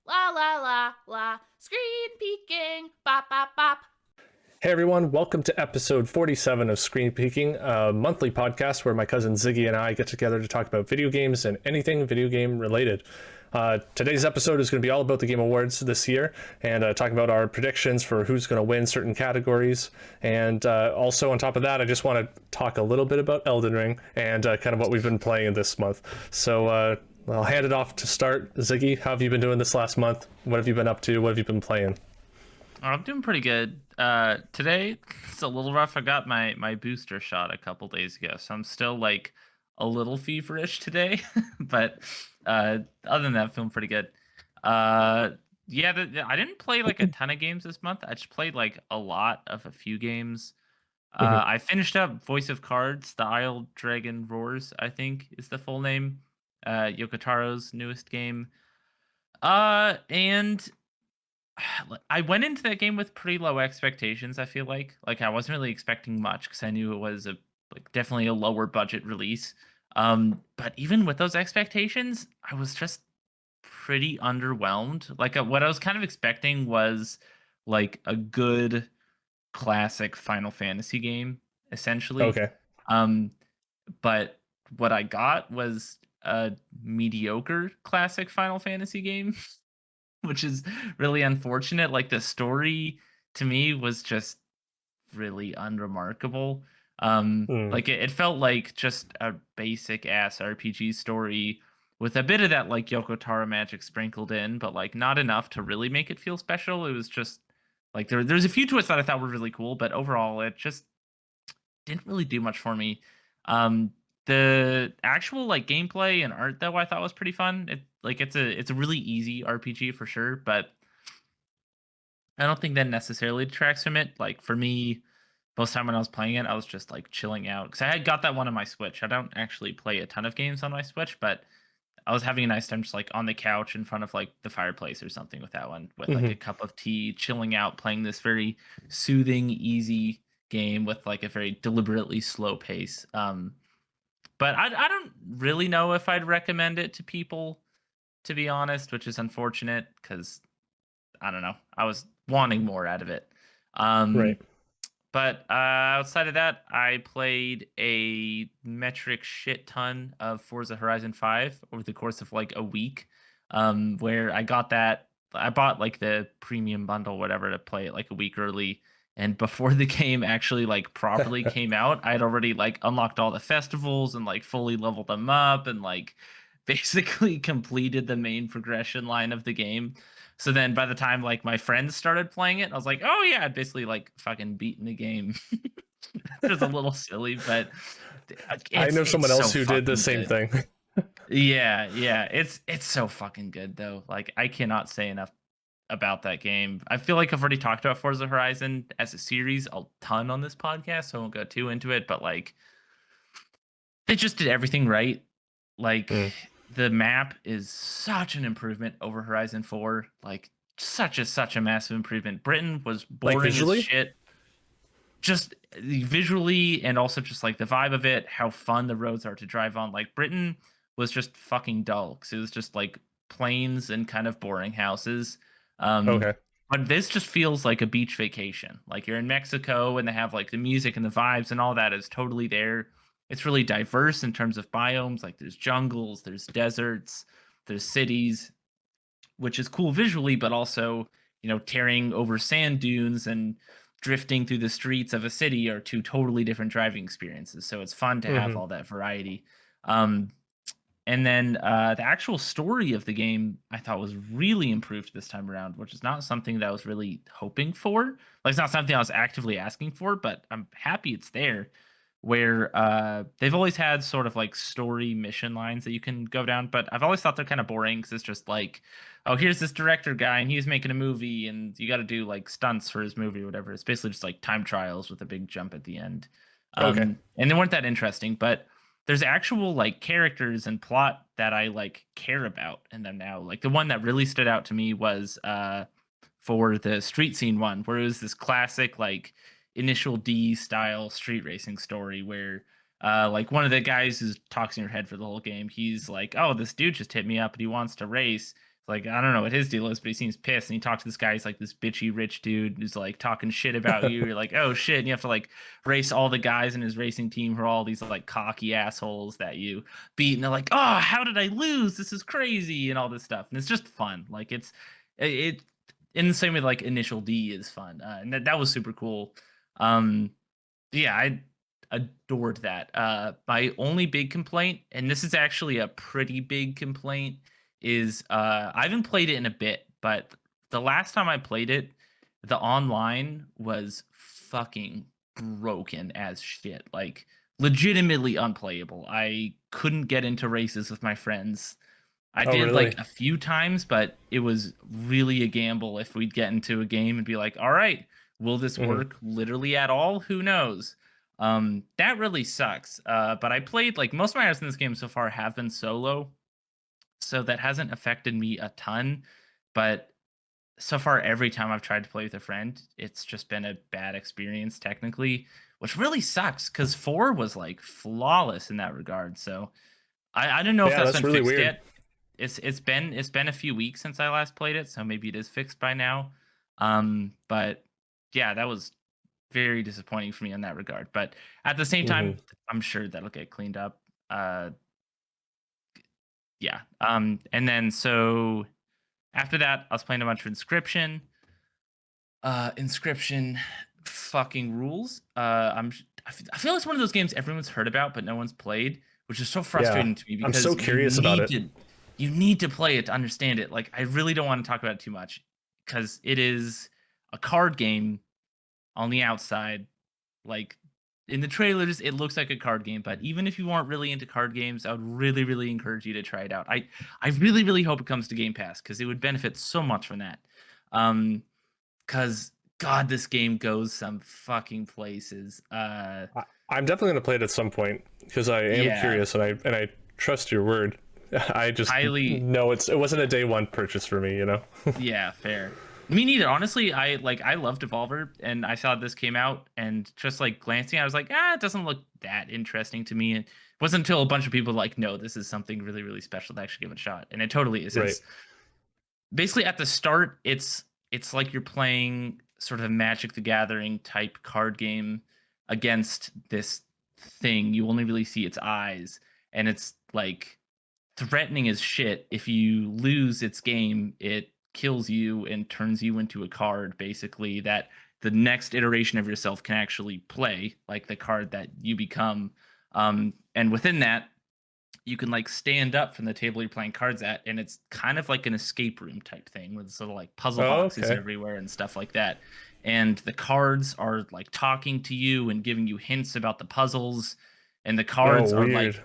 La la la la. Screen peeking. Bop bop bop. Hey everyone, welcome to episode 47 of Screen Peeking, a monthly podcast where my cousin Ziggy and I get together to talk about video games and anything video game related. Today's episode is going to be all about the Game Awards this year and talking about our predictions for who's going to win certain categories. And also, on top of that, I just want to talk a little bit about Elden Ring and kind of what we've been playing this month. So I'll hand it off to start. Ziggy, how have you been doing this last month? What have you been up to? What have you been playing? I'm doing pretty good. Today it's a little rough. I got my booster shot a couple days ago, so I'm still like a little feverish today. But other than that, feeling pretty good. Uh, yeah, I didn't play like a ton of games this month. I just played like a lot of a few games. Mhm. I finished up Voice of Cards, The Isle Dragon Roars, I think is the full name. Yokotaro's newest game. And I went into that game with pretty low expectations. I feel like I wasn't really expecting much because I knew it was a like definitely a lower budget release. But even with those expectations, I was just pretty underwhelmed. Like what I was kind of expecting was like a good classic Final Fantasy game, essentially. Okay. Um, but what I got was a mediocre classic Final Fantasy game. Which is really unfortunate. Like the story to me was just really unremarkable. Mm. Like it felt like just a basic ass RPG story with a bit of that like Yoko Taro magic sprinkled in, but like not enough to really make it feel special. It was just like there's a few twists that I thought were really cool, but overall it just didn't really do much for me. Um, the actual like gameplay and art though I thought was pretty fun. It's a really easy RPG for sure, but I don't think that necessarily detracts from it. Like for me, most time when I was playing it, I was just like chilling out because I had got that one on my Switch. I don't actually play a ton of games on my Switch, but I was having a nice time just like on the couch in front of like the fireplace or something with that one, with like a Hmm. cup of tea, chilling out, playing this very soothing, easy game with like a very deliberately slow pace. But I don't really know if I'd recommend it to people, to be honest, which is unfortunate because I don't know. I was wanting more out of it. Right. Um, but outside of that, I played a metric shit ton of Forza Horizon 5 over the course of like a week. Where I got that, I bought like the premium bundle, whatever, to play it like a week early. And before the game actually like properly came out, I'd already like unlocked all the festivals and like fully leveled them up and like basically completed the main progression line of the game. So then by the time like my friends started playing it, I was like, "Oh yeah, I'd basically like fucking beaten the game." Which was a little silly, but I know it's someone so else who did the fucking same good. thing. Yeah, it's so fucking good though. Like I cannot say enough about that game. I feel like I've already talked about Forza Horizon as a series a ton on this podcast, so I won't go too into it, but like they just did everything right. Like Mm. the map is such an improvement over Horizon 4. Like such a massive improvement. Britain was Like boring as visually? shit. Just visually and also just like the vibe of it, how fun the roads are to drive on. Like Britain was just fucking dull because it was just like plains and kind of boring houses. Um, Okay. but this just feels like a beach vacation. Like you're in Mexico and they have like the music and the vibes and all that is totally there. It's really diverse in terms of biomes. Like there's jungles, there's deserts, there's cities, which is cool visually, but also, tearing over sand dunes and drifting through the streets of a city are two totally different driving experiences. So it's fun to have Hmm. all that variety. Um, and then the actual story of the game I thought was really improved this time around, which is not something that I was really hoping for. Like it's not something I was actively asking for, but I'm happy it's there. Where they've always had sort of like story mission lines that you can go down, but I've always thought they're kind of boring because it's just like, oh, here's this director guy and he's making a movie and you got to do like stunts for his movie or whatever. It's basically just like time trials with a big jump at the end. Okay. And they weren't that interesting, but there's actual like characters and plot that I like care about in them now. Like the one that really stood out to me was for the street scene one, where it was this classic like initial D style street racing story where like one of the guys who talks in your head for the whole game, he's like, "Oh, this dude just hit me up and he wants to race." Like, I don't know what his deal is, but he seems pissed. And you talk to this guy, he's like this bitchy rich dude who's like talking shit about you. You're like, oh shit. And you have to like race all the guys in his racing team who are all these like cocky assholes that you beat. And they're like, oh, how did I lose? This is crazy. And all this stuff. And it's just fun. Like, it in the same way like Initial D is fun. And that was super cool. Um, yeah, I adored that. My only big complaint, and this is actually a pretty big complaint, is I haven't played it in a bit, but the last time I played it, the online was fucking broken as shit. Like legitimately unplayable. I couldn't get into races with my friends. I Oh, did really? like a few times, but it was really a gamble if we'd get into a game and be like, all right, will this Hmm. work literally at all? Who knows? That really sucks. But I played like most of my hours in this game so far have been solo, so that hasn't affected me a ton. But so far, every time I've tried to play with a friend, it's just been a bad experience technically, which really sucks because 4 was like flawless in that regard. So I don't know if Yeah, that's that's been really fixed weird. yet. It's been a few weeks since I last played it, so maybe it is fixed by now. But yeah, that was very disappointing for me in that regard. But at the same Hmm. time, I'm sure that'll get cleaned up. Yeah. And then so after that, I was playing a bunch of Inscription. Inscription fucking rules. I feel like it's one of those games everyone's heard about but no one's played, which is so Yeah, frustrating to me I'm so because curious about it. you need to play it to understand it. Like I really don't want to talk about it too much because it is a card game on the outside. Like in the trailers, it looks like a card game, but even if you aren't really into card games, I would really, really encourage you to try it out. I really, really hope it comes to Game Pass because it would benefit so much from that. Um, because God, this game goes some fucking places. I'm definitely gonna play it at some point because I am Yeah, curious and I trust your word. I just highly. know it wasn't a day one purchase for me, you know. Yeah, fair. Me neither. Honestly, I loved Devolver, and I saw this came out, and just like glancing, I was like, it doesn't look that interesting to me. It wasn't until a bunch of people were like, no, this is something really, really special to actually give it a shot, and it totally is. Right. It's basically at the start, it's like you're playing sort of a Magic the Gathering type card game against this thing. You only really see its eyes, and it's like threatening as shit. If you lose its game, it kills you and turns you into a card, basically, that the next iteration of yourself can actually play, like the card that you become. And within that, you can like stand up from the table you're playing cards at, and it's kind of like an escape room type thing with sort of like puzzle Oh, boxes okay. everywhere and stuff like that. And the cards are like talking to you and giving you hints about the puzzles, and the Oh, cards are like weird.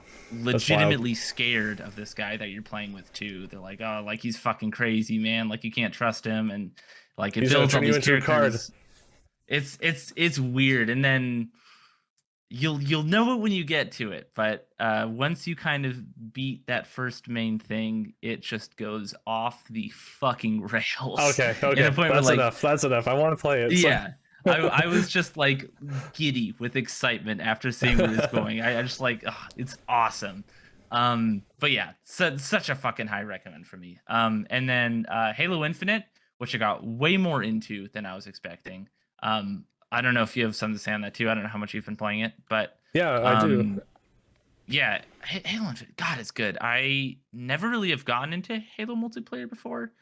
That's wild. legitimately scared of this guy that you're playing with too. They're like, oh, like he's fucking crazy, man. Like you can't trust him, and like it He's gonna builds all turn you these into a card. characters. It's weird, and then you'll know it when you get to it, but once you kind of beat that first main thing, it just goes off the fucking rails Okay, in a okay, point where that's like enough. That's enough. I want to play it. So, yeah, I was just like giddy with excitement after seeing where it's going. I just like it's awesome. But yeah, such a fucking high recommend for me. And then Halo Infinite, which I got way more into than I was expecting. I don't know if you have something to say on that too. I don't know how much you've been playing it, but yeah, I do. um yeah, Halo Infinite, God, it's good. I never really have gotten into Halo multiplayer before.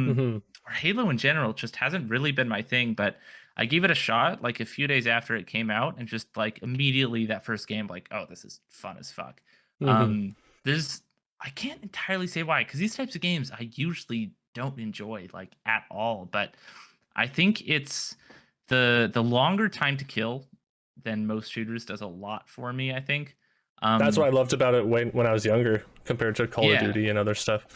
Hmm. Or Halo in general just hasn't really been my thing, but I gave it a shot like a few days after it came out, and just like immediately that first game, like, oh, this is fun as fuck. Hmm. Um, there's I can't entirely say why, because these types of games I usually don't enjoy like at all, but I think it's the longer time to kill than most shooters does a lot for me, I think. That's what Um, I loved about it when I was younger compared to Call of yeah, Duty and other stuff.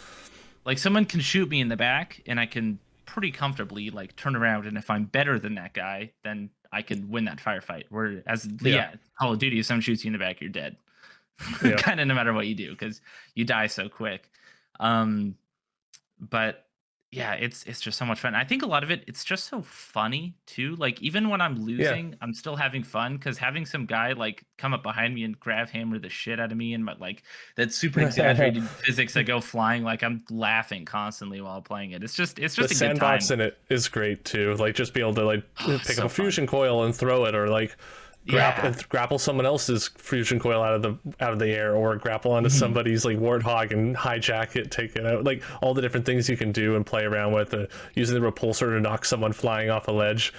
like someone can shoot me in the back and I can pretty comfortably like turn around, and if I'm better than that guy, then I can win that firefight. Whereas Yeah, yeah, Call of Duty, if someone shoots you in the back, you're dead. yeah. Kind of no matter what you do, because you die so quick. Um, but Yeah, it's just so much fun. I think a lot of it's just so funny too. Like even when I'm Yeah. losing, I'm still having fun because having some guy like come up behind me and grab hammer the shit out of me and my like that super exaggerated physics that go flying, like I'm laughing constantly while playing it. It's The just a good sandbox time. in it is great too. Like just be able to like Oh, pick up so a fun. fusion coil and throw it, or like Yeah. grapple someone else's fusion coil out of the air, or grapple onto Mhm. somebody's like warthog and hijack it, take it out. Like all the different things you can do and play around with, using the repulsor to knock someone flying off a ledge,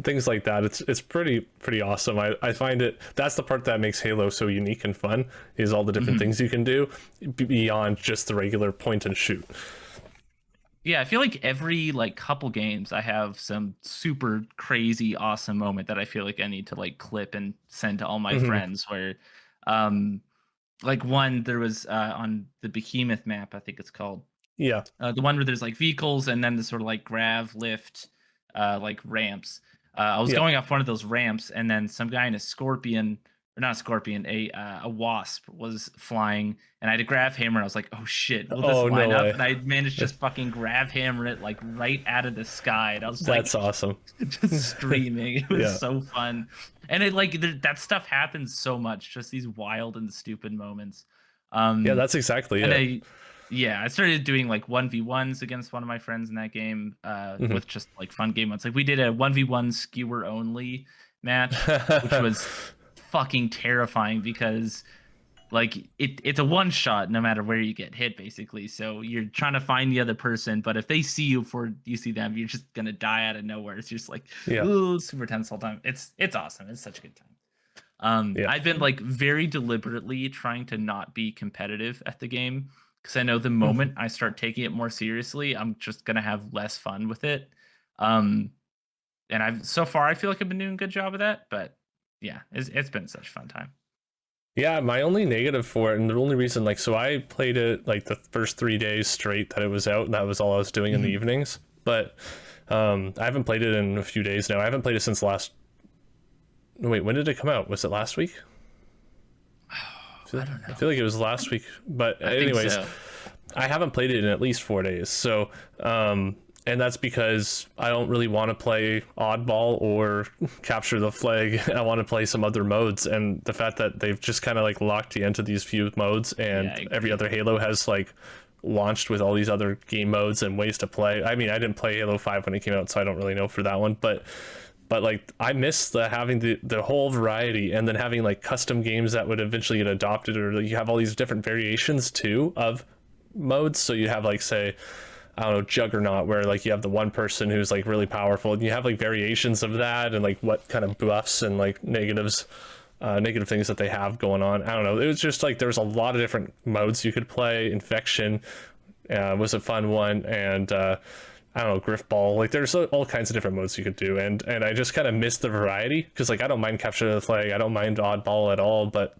things like that. It's pretty awesome. I find it, that's the part that makes Halo so unique and fun, is all the different Mhm. things you can do beyond just the regular point and shoot. Yeah, I feel like every like couple games I have some super crazy awesome moment that I feel like I need to like clip and send to all my Hmm. friends where um like one there was on the Behemoth map, I think it's called. Yeah. The one where there's like vehicles and then the sort of like grav lift, like ramps. I was Yeah. going off one of those ramps, and then some guy in a scorpion, or not a scorpion, a wasp was flying, and I had to grab hammer. And I was like, "Oh shit, will this Oh, line no up?" way. And I managed to just fucking grab hammer it like right out of the sky, and I was like, That's awesome. just streaming. It was Yeah. so fun, and it like that stuff happens so much. Just these wild and stupid moments. Yeah, Um, that's exactly and it. I yeah, I started doing like 1v1s against one of my friends in that game, Hmm. with just like fun game modes. Like we did a 1v1 skewer only match, which was fucking terrifying because like it's a one shot no matter where you get hit basically. So you're trying to find the other person, but if they see you before you see them, you're just gonna die out of nowhere. It's just like Yeah. ooh, super tense all the time. It's awesome. It's such a good time. Yeah. I've been like very deliberately trying to not be competitive at the game because I know the Mhm. moment I start taking it more seriously, I'm just gonna have less fun with it. Um, and I've so far I feel like I've been doing a good job of that, but yeah, it's been such a fun time. Yeah, my only negative for it, and the only reason, like, so I played it like the first 3 days straight that it was out, and that was all I was doing in the Mhm. evenings. But I haven't played it in a few days now. I haven't played it since last. Wait, when did it come out? Was it last week? I don't I know. feel like it was last week. But I think anyways, so. I haven't played it in at least 4 days. So, and that's because I don't really want to play Oddball or Capture the Flag. I want to play some other modes. And the fact that they've just kind of like locked you into these few modes, Yeah, and I every agree. other Halo has like launched with all these other game modes and ways to play. I mean, I didn't play Halo 5 when it came out, so I don't really know for that one. But like I miss the having the whole variety, and then having like custom games that would eventually get adopted, or you have all these different variations too of modes. So you have like, say, I don't know, Juggernaut, where like you have the one person who's like really powerful, and you have like variations of that, and like what kind of buffs and like negative things that they have going on. I don't know. It was just like there was a lot of different modes you could play. Infection was a fun one, and I don't know, Griffball. Like there's all kinds of different modes you could do, and I just kind of miss the variety, because like I don't mind Capture the Flag, I don't mind Oddball at all, but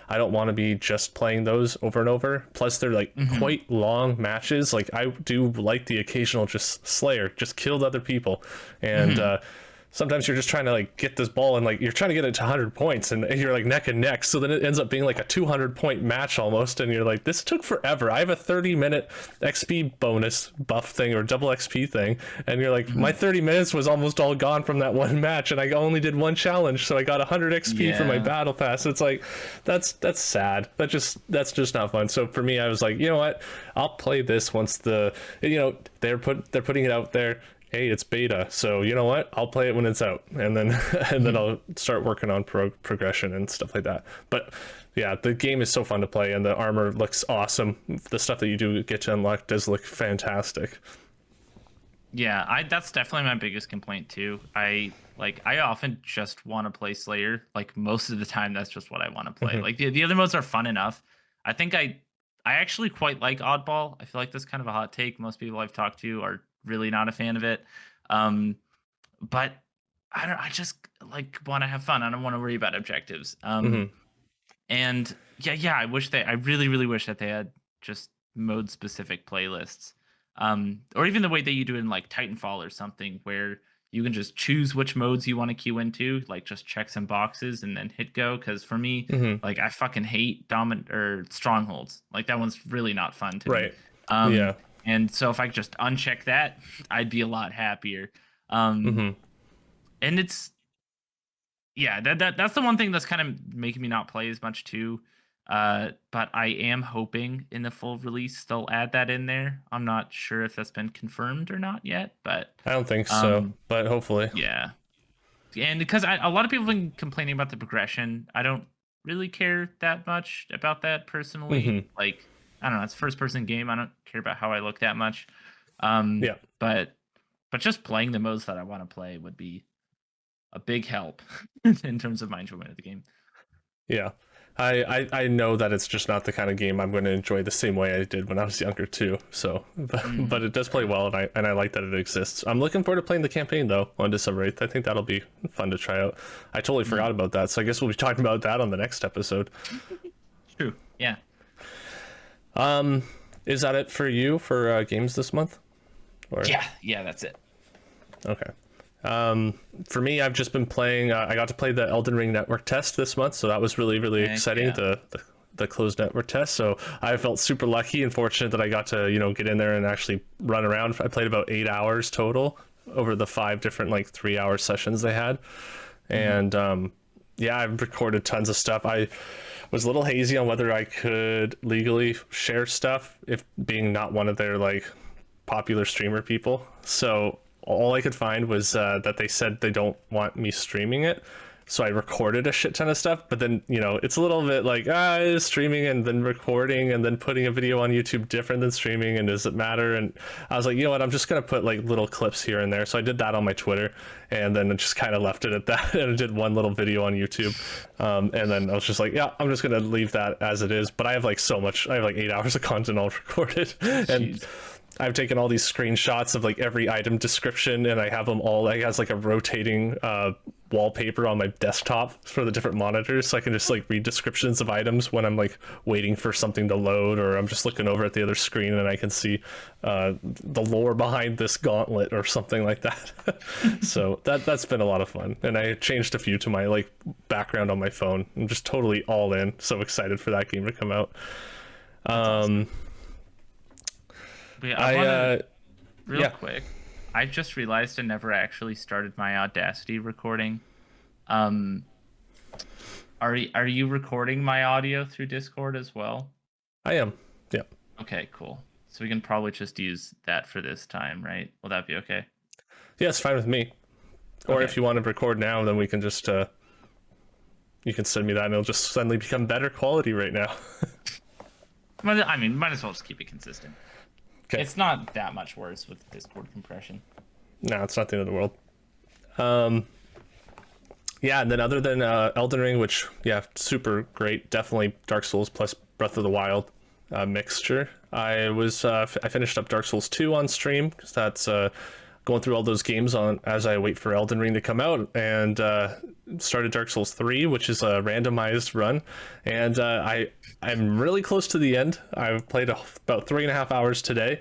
I don't want to be just playing those over and over. Plus, they're like Mhm. quite long matches. Like I do like the occasional just Slayer, just killed other people, and Mhm. sometimes you're just trying to like get this ball, and like you're trying to get it to 100 points, and you're like neck and neck. So then it ends up being like a 200-point match almost, and you're like, this took forever. I have a 30-minute XP bonus buff thing or double XP thing, and you're like, my Mhm. 30 minutes was almost all gone from that one match, and I only did one challenge, so I got 100 XP for my Yeah. battle pass. It's like, that's sad. That's just not fun. So for me, I was like, you know what? I'll play this once they're putting it out there. Hey, it's beta, so you know what? I'll play it when it's out, and then and then Mhm. I'll start working on progression and stuff like that. But yeah, the game is so fun to play, and the armor looks awesome. The stuff that you do get to unlock does look fantastic. Yeah, I that's definitely my biggest complaint too. I often just want to play Slayer. Like most of the time that's just what I want to play. Hmm. Like the other modes are fun enough. I think I actually quite like Oddball. I feel like that's kind of a hot take. Most people I've talked to are really not a fan of it. Um but I just like want to have fun. I don't want to worry about objectives. Hmm. And yeah, I really, really wish that they had just mode specific playlists. Or even the way that you do it in like Titanfall or something where you can just choose which modes you want to queue into, like just check some boxes and then hit go. Cause for me, Hmm. like I fucking hate dominant or strongholds. Like that one's really not fun to me. Right. Um, Yeah. And so if I could just uncheck that, I'd be a lot happier. Um, Hmm. and it's yeah, that's the one thing that's kind of making me not play as much too. But I am hoping in the full release they'll add that in there. I'm not sure if that's been confirmed or not yet, but I don't think so, um, but hopefully. yeah. And because a lot of people have been complaining about the progression, I don't really care that much about that personally. Hmm. Like, I don't know, it's a first person game. I don't care about how I look that much. Um, Yeah. but just playing the modes that I want to play would be a big help in terms of my enjoyment of the game. Yeah. I know that it's just not the kind of game I'm going to enjoy the same way I did when I was younger too. So, but Mm, it does play fair. well, and I like that it exists. I'm looking forward to playing the campaign though on December 8th. I think that'll be fun to try out. I totally Mm, forgot about that, so I guess we'll be talking about that on the next episode. true. Yeah. Um, is that it for you for games this month? Or Yeah. Yeah. That's it. okay. For me, I've just been playing. I got to play the Elden Ring network test this month, so that was really, really Heck exciting. yeah. The closed network test. So I felt super lucky and fortunate that I got to get in there and actually run around. I played about 8 hours total over the 5 different like 3 hour sessions they had, Hmm. and yeah, I've recorded tons of stuff. I was a little hazy on whether I could legally share stuff if being not one of their like popular streamer people. So all I could find was that they said they don't want me streaming it. So I recorded a shit ton of stuff, but then it's a little bit like streaming and then recording and then putting a video on YouTube different than streaming, and does it matter? And I was like, you know what, I'm just gonna put like little clips here and there. So I did that on my Twitter, and then just kind of left it at that. And I did one little video on YouTube, and then I was just like, yeah, I'm just gonna leave that as it is. But I have like so much. I have like 8 hours of content all recorded, and Jeez. I've taken all these screenshots of like every item description, and I have them all. Like has like a rotating wallpaper on my desktop for the different monitors, so I can just like read descriptions of items when I'm like waiting for something to load, or I'm just looking over at the other screen and I can see the lore behind this gauntlet or something like that. So that's been a lot of fun, and I changed a few to my like background on my phone. I'm just totally all in. So excited for that game to come out. That's awesome. But yeah, I I want to real yeah. quick. I just realized I never actually started my Audacity recording. Um, are you recording my audio through Discord as well? I am. Yeah. Okay, cool. So we can probably just use that for this time, right? Will that be okay? Yeah, it's fine with me. Or Okay. if you want to record now, then we can just you can send me that, and it'll just suddenly become better quality right now. I mean, might as well just keep it consistent. Okay. It's not that much worse with Discord compression. No, it's not the end of the world. Um, yeah, and then other than Elden Ring, which yeah, super great, definitely Dark Souls plus Breath of the Wild mixture. I finished up Dark Souls 2 on stream because that's going through all those games on as I wait for Elden Ring to come out, and started Dark Souls 3, which is a randomized run, and I'm really close to the end. I've played about 3.5 hours today,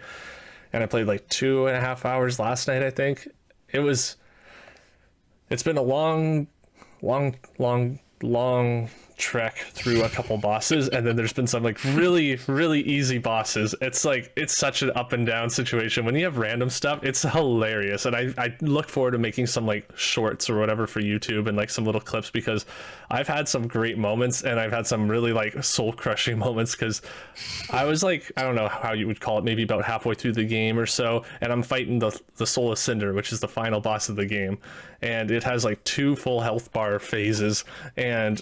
and I played like 2.5 hours last night. I think it was. It's been a long trek through a couple bosses, and then there's been some like really really easy bosses. It's like it's such an up and down situation when you have random stuff. It's hilarious, and I look forward to making some like shorts or whatever for YouTube and like some little clips, because I've had some great moments and I've had some really like soul crushing moments, because I was like, I don't know how you would call it, maybe about halfway through the game or so, and I'm fighting the Soul of Cinder, which is the final boss of the game, and it has like 2 full health bar phases, and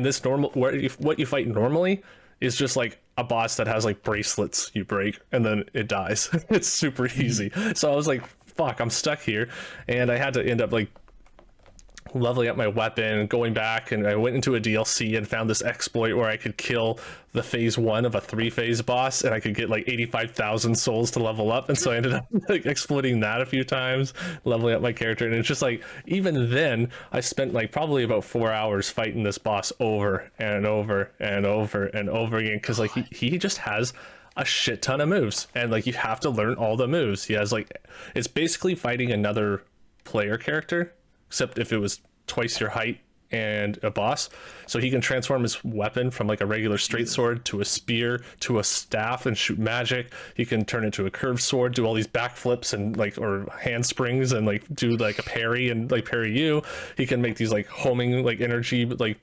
this normal what you fight normally is just like a boss that has like bracelets you break and then it dies. It's super easy. So I was like, fuck, I'm stuck here, and I had to end up like leveling up my weapon, going back, and I went into a DLC and found this exploit where I could kill the phase 1 of a 3-phase boss, and I could get like 85,000 souls to level up. And so I ended up like exploiting that a few times, leveling up my character. And it's just like, even then I spent like probably about 4 hours fighting this boss over and over and over and over again, because like he just has a shit ton of moves, and like you have to learn all the moves. He has like, it's basically fighting another player character, except if it was twice your height and a boss. So he can transform his weapon from like a regular straight sword to a spear to a staff and shoot magic. He can turn it to a curved sword, do all these backflips and like or handsprings and like do like a parry and like parry you. He can make these like homing like energy like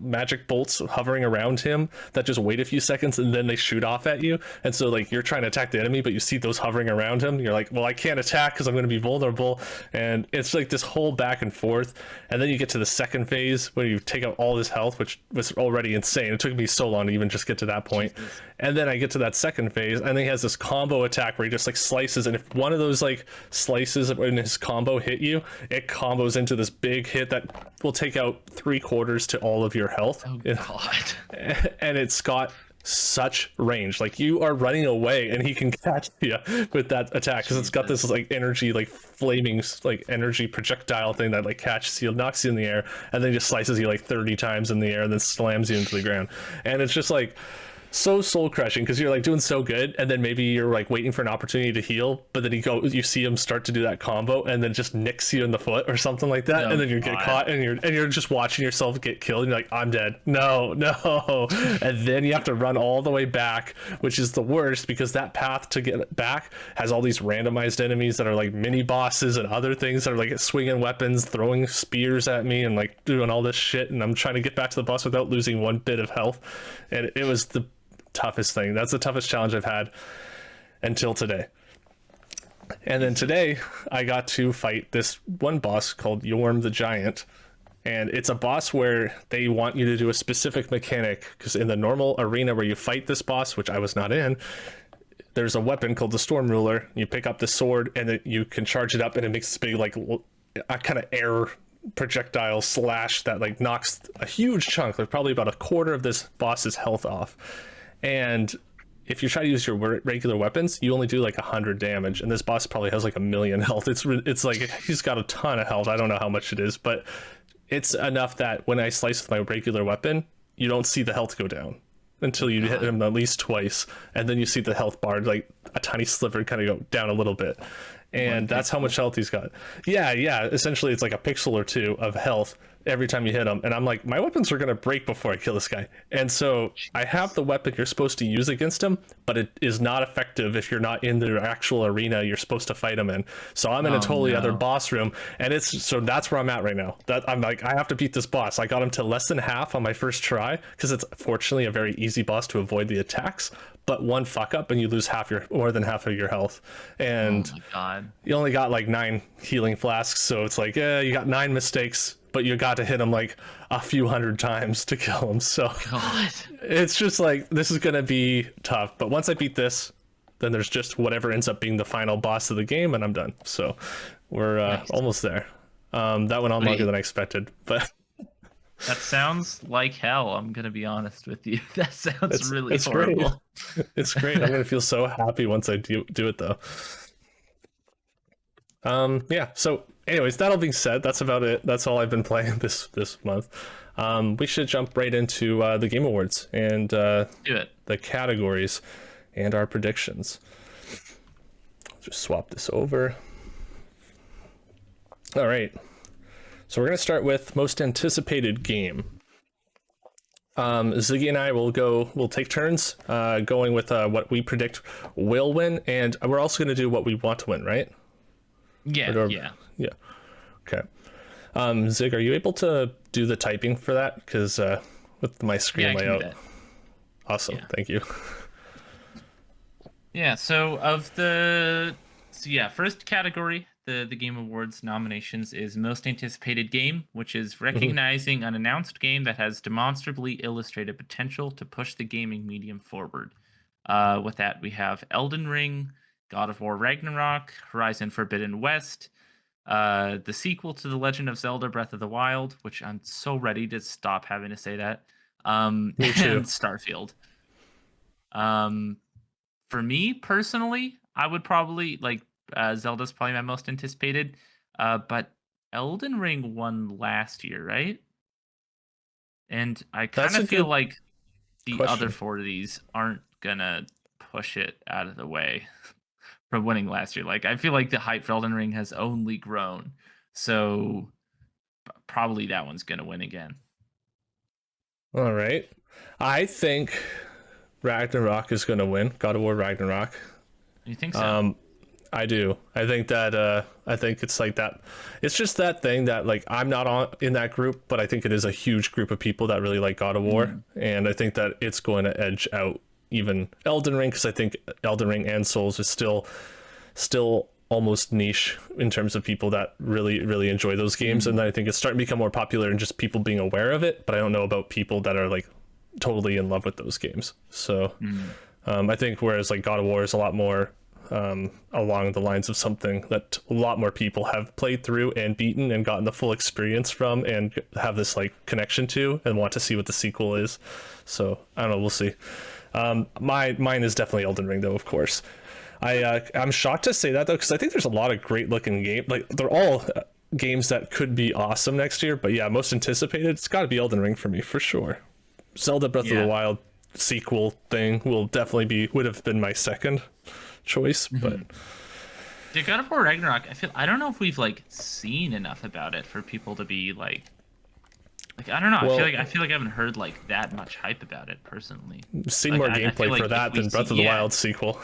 magic bolts hovering around him that just wait a few seconds and then they shoot off at you. And so like you're trying to attack the enemy, but you see those hovering around him. You're like, well, I can't attack because I'm going to be vulnerable. And it's like this whole back and forth. And then you get to the second phase when you take out all his health, which was already insane. It took me so long to even just get to that point. Jesus. And then I get to that second phase, and then he has this combo attack where he just like slices, and if one of those like slices in his combo hit you, it combos into this big hit that will take out 3/4 to all of your health. Oh god. And it's got such range. Like you are running away and he can catch you with that attack because it's got this like energy like flaming like energy projectile thing that like catches you, knocks you in the air, and then just slices you like 30 times in the air and then slams you into the ground. And it's just like so soul crushing because you're like doing so good, and then maybe you're like waiting for an opportunity to heal, but then you see him start to do that combo and then just nicks you in the foot or something like that. Oh, and then you get caught and you're just watching yourself get killed and you're like, I'm dead, no. And then you have to run all the way back, which is the worst because that path to get back has all these randomized enemies that are like mini bosses and other things that are like swinging weapons, throwing spears at me and like doing all this shit, and I'm trying to get back to the boss without losing one bit of health. And it was the toughest thing. That's the toughest challenge I've had until today. And then today I got to fight this one boss called Yorm the Giant, and it's a boss where they want you to do a specific mechanic because in the normal arena where you fight this boss, which I was not in, there's a weapon called the Storm Ruler. You pick up the sword and you can charge it up and it makes this big like a kind of air projectile slash that like knocks a huge chunk, like probably about 1/4 of this boss's health off. And if you try to use your regular weapons, you only do like 100 damage, and this boss probably has like 1,000,000 health. It's like he's got a ton of health. I don't know how much it is, but it's enough that when I slice with my regular weapon, you don't see the health go down until you hit him at least twice, and then you see the health bar like a tiny sliver kind of go down a little bit, and that's how much health he's got. Yeah, essentially it's like a pixel or two of health every time you hit him, and I'm like, my weapons are gonna break before I kill this guy. And so I have the weapon you're supposed to use against him, but it is not effective if you're not in the actual arena you're supposed to fight him in. So I'm in a totally other boss room, and that's where I'm at right now. That I'm like, I have to beat this boss. I got him to less than half on my first try because it's fortunately a very easy boss to avoid the attacks, but one fuck up and you lose more than half of your health. And oh my god, you only got like 9 healing flasks, so it's like, you got 9 mistakes, but you got to hit him like a few hundred times to kill him. So god, it's just like, this is gonna be tough. But once I beat this, then there's just whatever ends up being the final boss of the game, and I'm done. So we're nice. Almost there. That went on longer than I expected, but that sounds like hell. I'm gonna be honest with you. That sounds really horrible. Great. It's great. I'm gonna feel so happy once I do it though. Yeah, so anyways, that all being said, that's about it. That's all I've been playing this month. We should jump right into the Game Awards and do it. The categories and our predictions. Just swap this over. All right, so we're gonna start with most anticipated game. Ziggy and I we'll take turns going with what we predict will win, and we're also gonna do what we want to win, right? Yeah. Okay. Zig, are you able to do the typing for that? Because with my screen layout. Awesome. Yeah. Thank you. Yeah. So first category, the Game Awards nominations is most anticipated game, which is recognizing an announced game that has demonstrably illustrated potential to push the gaming medium forward. With that, we have Elden Ring, God of War Ragnarok, Horizon Forbidden West, the sequel to The Legend of Zelda Breath of the Wild, which I'm so ready to stop having to say that, and Starfield. For me personally, I would probably like Zelda's probably my most anticipated, but Elden Ring won last year, right? And I kind of feel like the other 4 of these aren't gonna push it out of the way from winning last year. Like, I feel like the hype for Elden Ring has only grown. So probably that one's gonna win again. All right. I think Ragnarok is going to win. God of War Ragnarok. You think so? Um, I do. I think that I think it's like that. It's just that thing that like I'm not on in that group, but I think it is a huge group of people that really like God of War, and I think that it's going to edge out even Elden Ring because I think Elden Ring and Souls is still almost niche in terms of people that really enjoy those games, and then I think it's starting to become more popular and just people being aware of it. But I don't know about people that are like totally in love with those games. So I think whereas like God of War is a lot more along the lines of something that a lot more people have played through and beaten and gotten the full experience from and have this like connection to and want to see what the sequel is. So I don't know, we'll see. Mine is definitely Elden Ring though, of course. I'm shocked to say that though because I think there's a lot of great looking games. Like they're all games that could be awesome next year. But yeah, most anticipated, it's got to be Elden Ring for me for sure. Zelda Breath of the Wild sequel thing would have been my second choice, but Yeah, God of War Ragnarok. I don't know if we've like seen enough about it for people to be like I don't know. Well, I feel like I haven't heard like that much hype about it personally. seen Like more I feel gameplay like for that if we than Breath of the Wild sequel.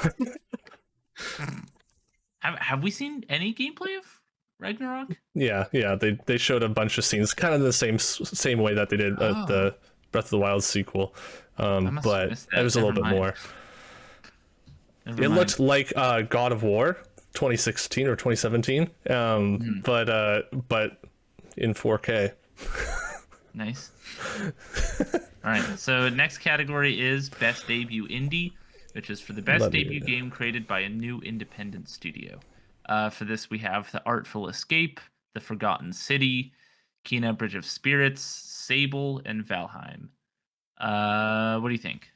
Have we seen any gameplay of Ragnarok? Yeah, they showed a bunch of scenes, kind of the same way that they did the Breath of the Wild sequel, I must have but missed it that. was a little bit more. It looked like God of War 2016 or 2017, but in 4K. Nice. All right. So next category is Best Debut Indie, which is for the best debut game created by a new independent studio. For this, we have The Artful Escape, The Forgotten City, Kena Bridge of Spirits, Sable, and Valheim. What do you think?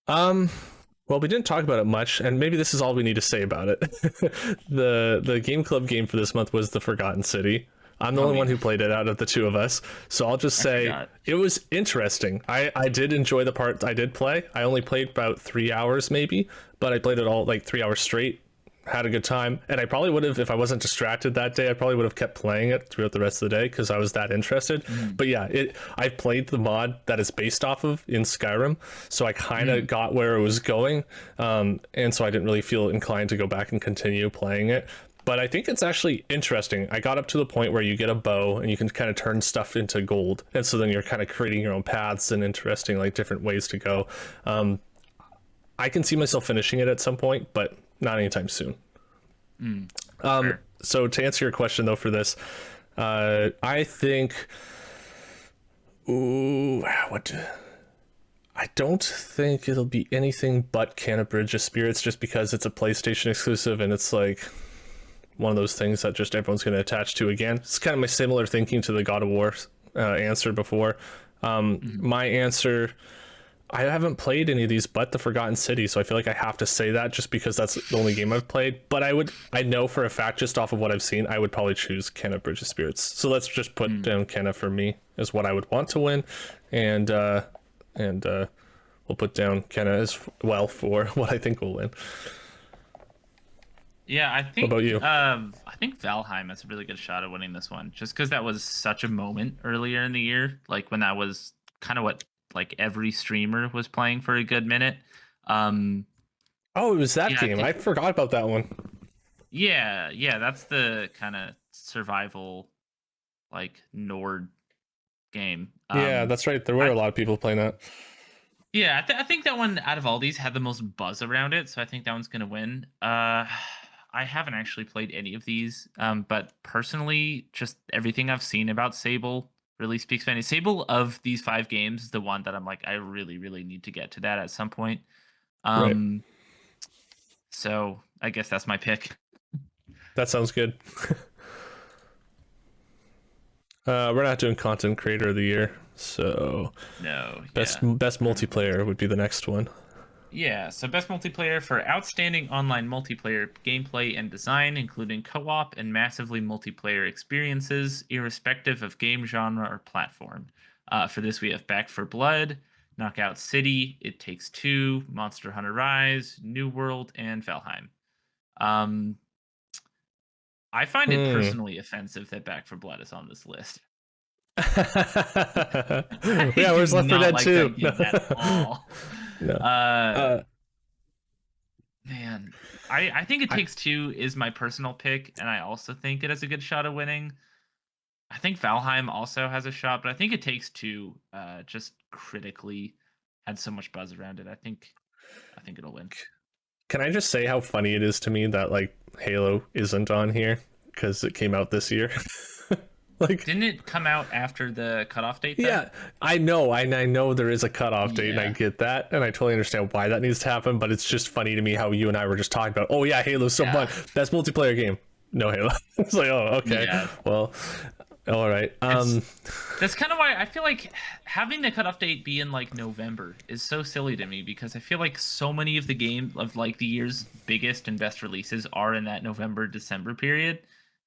Well, we didn't talk about it much, and maybe this is all we need to say about it. The Game Club game for this month was The Forgotten City. I'm the only one who played it out of the two of us, so I'll just say it was interesting. I did enjoy the part I did play. I only played about 3 hours maybe, but I played it all like 3 hours straight. Had a good time, and I probably would have, if I wasn't distracted that day, I probably would have kept playing it throughout the rest of the day because I was that interested. But yeah, I played the mod that it's based off of in Skyrim, so I kind of got where it was going, and so I didn't really feel inclined to go back and continue playing it. But I think it's actually interesting. I got up to the point where you get a bow and you can kind of turn stuff into gold, and so then you're kind of creating your own paths and interesting like different ways to go. I can see myself finishing it at some point, but not anytime soon. Sure. So to answer your question though for this, I think I don't think it'll be anything but Kena Bridge of Spirits just because it's a PlayStation exclusive and it's like one of those things that just everyone's going to attach to again. It's kind of my similar thinking to the God of War answer before. My answer, I haven't played any of these but The Forgotten City, so I feel like I have to say that just because that's the only game I've played. But I know for a fact, just off of what I've seen, I would probably choose Kena Bridge of Spirits. So let's just put down Kena for me as what I would want to win, and we'll put down Kena as well for what I think will win. Yeah, I think. What about you? I think Valheim has a really good shot at winning this one, just because that was such a moment earlier in the year, like when that was kind of what like every streamer was playing for a good minute. Oh, it was that game. I forgot about that one. Yeah, that's the kind of survival, like Nord game. Yeah, that's right. There were a lot of people playing that. Yeah, I think that one out of all these had the most buzz around it, so I think that one's gonna win. I haven't actually played any of these, but personally, just everything I've seen about Sable really speaks for me. Sable of these 5 games is the one that I'm like, I really need to get to that at some point. Right. So I guess that's my pick. That sounds good. We're not doing content creator of the year, so No. best multiplayer would be the next one. Yeah, so best multiplayer for outstanding online multiplayer gameplay and design, including co-op and massively multiplayer experiences, irrespective of game genre or platform. For this, we have Back for Blood, Knockout City, It Takes Two, Monster Hunter Rise, New World, and Valheim. I find it personally offensive that Back for Blood is on this list. I Yeah, do where's Left 4 not Dead like 2? that game at all. No. Uh, Uh, Man, I think It I, Takes Two is my personal pick, and I also think it has a good shot of winning. I think Valheim also has a shot, but I think It Takes Two just critically had so much buzz around it. I think it'll win. can I just say how funny it is to me that like Halo isn't on here because it came out this year? Like, Didn't it come out after the cutoff date though? yeah, I know there is a cutoff date, and I Yeah. get that, and I totally understand why that needs to happen. But it's just funny to me how you and I were just talking about, oh yeah, Halo's so Yeah. fun, best multiplayer game. No Halo. It's like, oh okay, Yeah. well, all right. That's kind of why I feel like having the cutoff date be in like November is so silly to me, because I feel like so many of the game of like the year's biggest and best releases are in that November December period.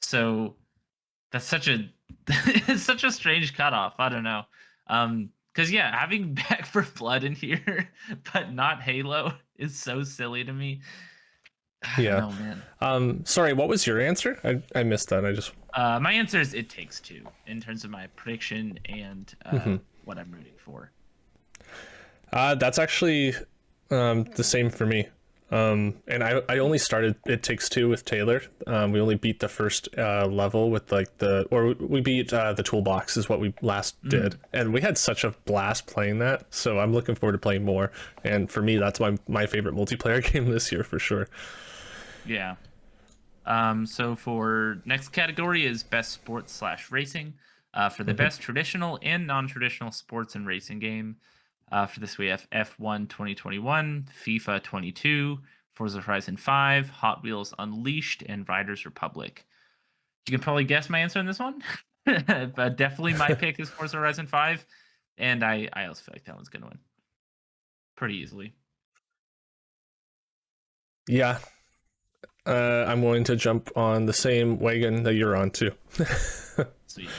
So that's such a it's such a strange cutoff. I don't know. Because yeah, having Back for Blood in here but not Halo is so silly to me. I don't Yeah. know, man. Sorry, what was your answer? I missed that. I just My answer is It Takes Two in terms of my prediction and what I'm rooting for. that's actually the same for me. And I only started It Takes Two with Taylor. We only beat the first level with like we beat the toolbox is what we last did, and we had such a blast playing that. So I'm looking forward to playing more. And for me, that's my favorite multiplayer game this year for sure. Yeah. So for next category is best sports slash racing. For the best traditional and non-traditional sports and racing game. For this we have F1 2021, FIFA 22, Forza Horizon 5, Hot Wheels Unleashed, and Riders Republic. You can probably guess my answer in this one, but definitely my pick is Forza Horizon 5, and I also feel like that one's gonna win pretty easily. Yeah, I'm willing to jump on the same wagon that you're on too. Sweet.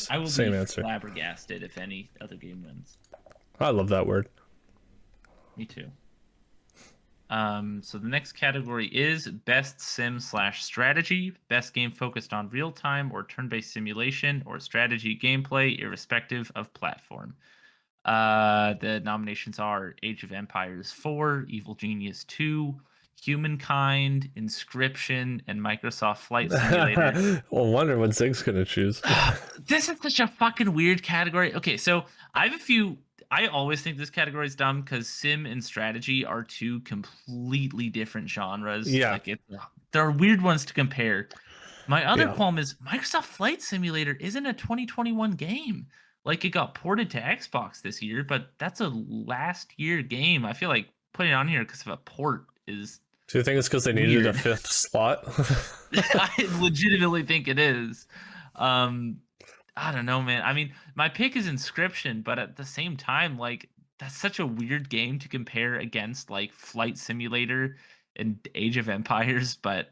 I will Same be answer. flabbergasted if any other game wins. I love that word. Me too. So the next category is best sim slash strategy, best game focused on real time or turn based simulation or strategy gameplay, irrespective of platform. The nominations are Age of Empires 4, Evil Genius 2, Humankind, Inscription, and Microsoft Flight Simulator. Well, wonder what Zig's gonna choose. This is such a fucking weird category. Okay, so I have a few. I always think this category is dumb because sim and strategy are two completely different genres. Yeah. Like there are weird ones to compare. My other Yeah. qualm is Microsoft Flight Simulator isn't a 2021 game. Like it got ported to Xbox this year, but that's a last year game. I feel like putting it on here because of a port is Do you think it's because they needed a weird. fifth slot? I legitimately think it is. I don't know, man. I mean, my pick is Inscription, but at the same time, like that's such a weird game to compare against like Flight Simulator and Age of Empires, but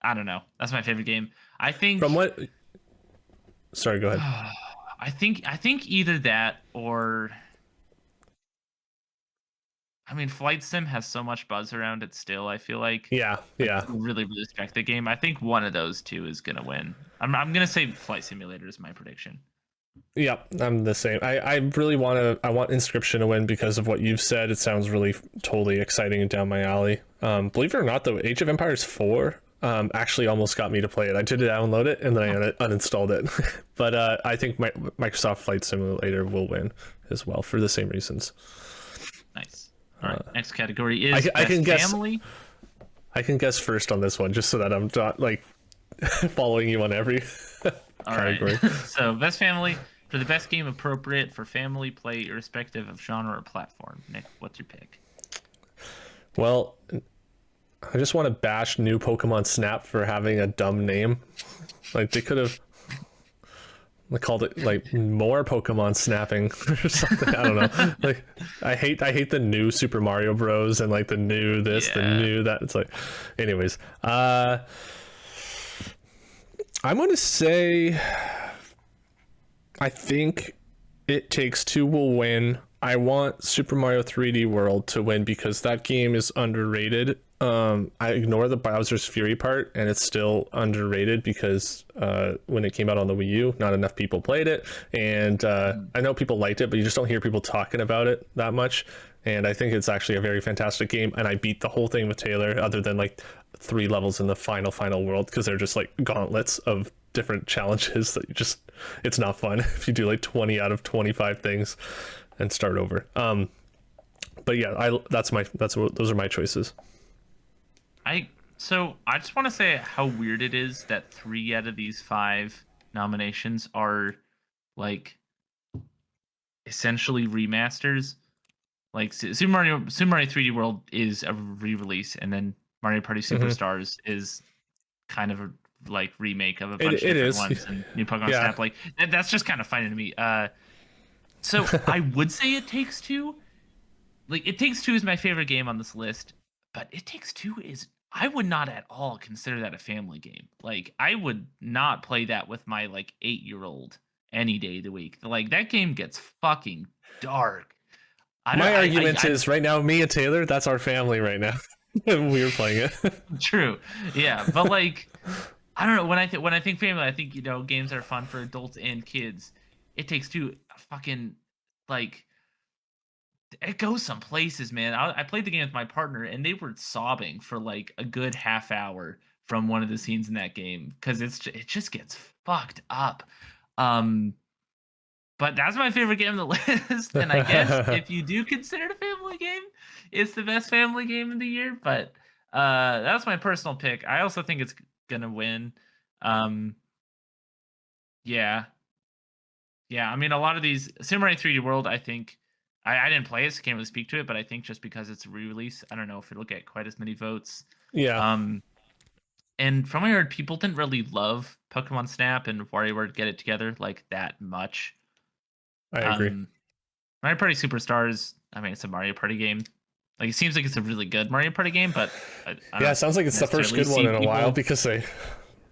I don't know. That's my favorite game. I think From what? Sorry, go ahead. I think either that or I mean Flight Sim has so much buzz around it still. I feel like Yeah, yeah, people really respect the game. I think one of those two is gonna win. I'm gonna say Flight Simulator is my prediction. yeah. I'm the same. I really want to. I want Inscription to win because of what you've said. It sounds really totally exciting and down my alley. Believe it or not, though, Age of Empires 4 actually almost got me to play it. I did download it and then I uninstalled it. But I think Microsoft Flight Simulator will win as well for the same reasons. Nice. All right. Next category is I can best guess- family. I can guess first on this one just so that I'm not like following you on every All right. category. So best family for the best game appropriate for family play, irrespective of genre or platform. Nick, what's your pick? Well, I just want to bash new Pokemon Snap for having a dumb name. Like they could have called it like more Pokemon Snapping or something. I don't know. Like I hate the new Super Mario Bros. And like the new this, the Yeah. new that. It's like, anyways. I'm gonna say I think It Takes Two will win. I want Super Mario 3D World to win because that game is underrated I ignore the Bowser's Fury part, and it's still underrated because when it came out on the Wii U, not enough people played it, and I know people liked it, but you just don't hear people talking about it that much. And I think it's actually a very fantastic game, and I beat the whole thing with Taylor, other than like 3 levels in the final world, because they're just like gauntlets of different challenges that you just, it's not fun if you do like 20 out of 25 things and start over. But yeah, those are my choices. I just want to say how weird it is that 3 out of these 5 nominations are like essentially remasters. Like Super Mario 3D World is a re-release, and then Mario Party Superstars is kind of a like remake of a bunch of different is. ones, and New Pokemon Yeah. Snap. Like that's just kind of funny to me. So I would say It Takes Two. Like It Takes Two is my favorite game on this list, but It Takes Two is, I would not at all consider that a family game. Like I would not play that with my like 8-year-old any day of the week. Like that game gets fucking dark. My argument is right now, me and Taylor, that's our family right now. We were playing it. True. Yeah, but like I don't know, when I think family, I think, games that are fun for adults and kids. It Takes Two fucking like it goes some places, man. I played the game with my partner, and they were sobbing for like a good half hour from one of the scenes in that game because it just gets fucked up. But that's my favorite game on the list, and I guess if you do consider it a family game, it's the best family game of the year. But that's my personal pick. I also think it's gonna win. Um, yeah, yeah. I mean, a lot of these Super Mario 3D World, I think I didn't play it, so can't really speak to it. But I think just because it's a re-release, I don't know if it'll get quite as many votes. Yeah, And from what I heard, people didn't really love Pokemon Snap and WarioWare Get It Together like that much. I agree. Mario Party Superstars, I mean, it's a Mario Party game. Like, it seems like it's a really good Mario Party game, but Yeah, it sounds like it's the first good one in a while because they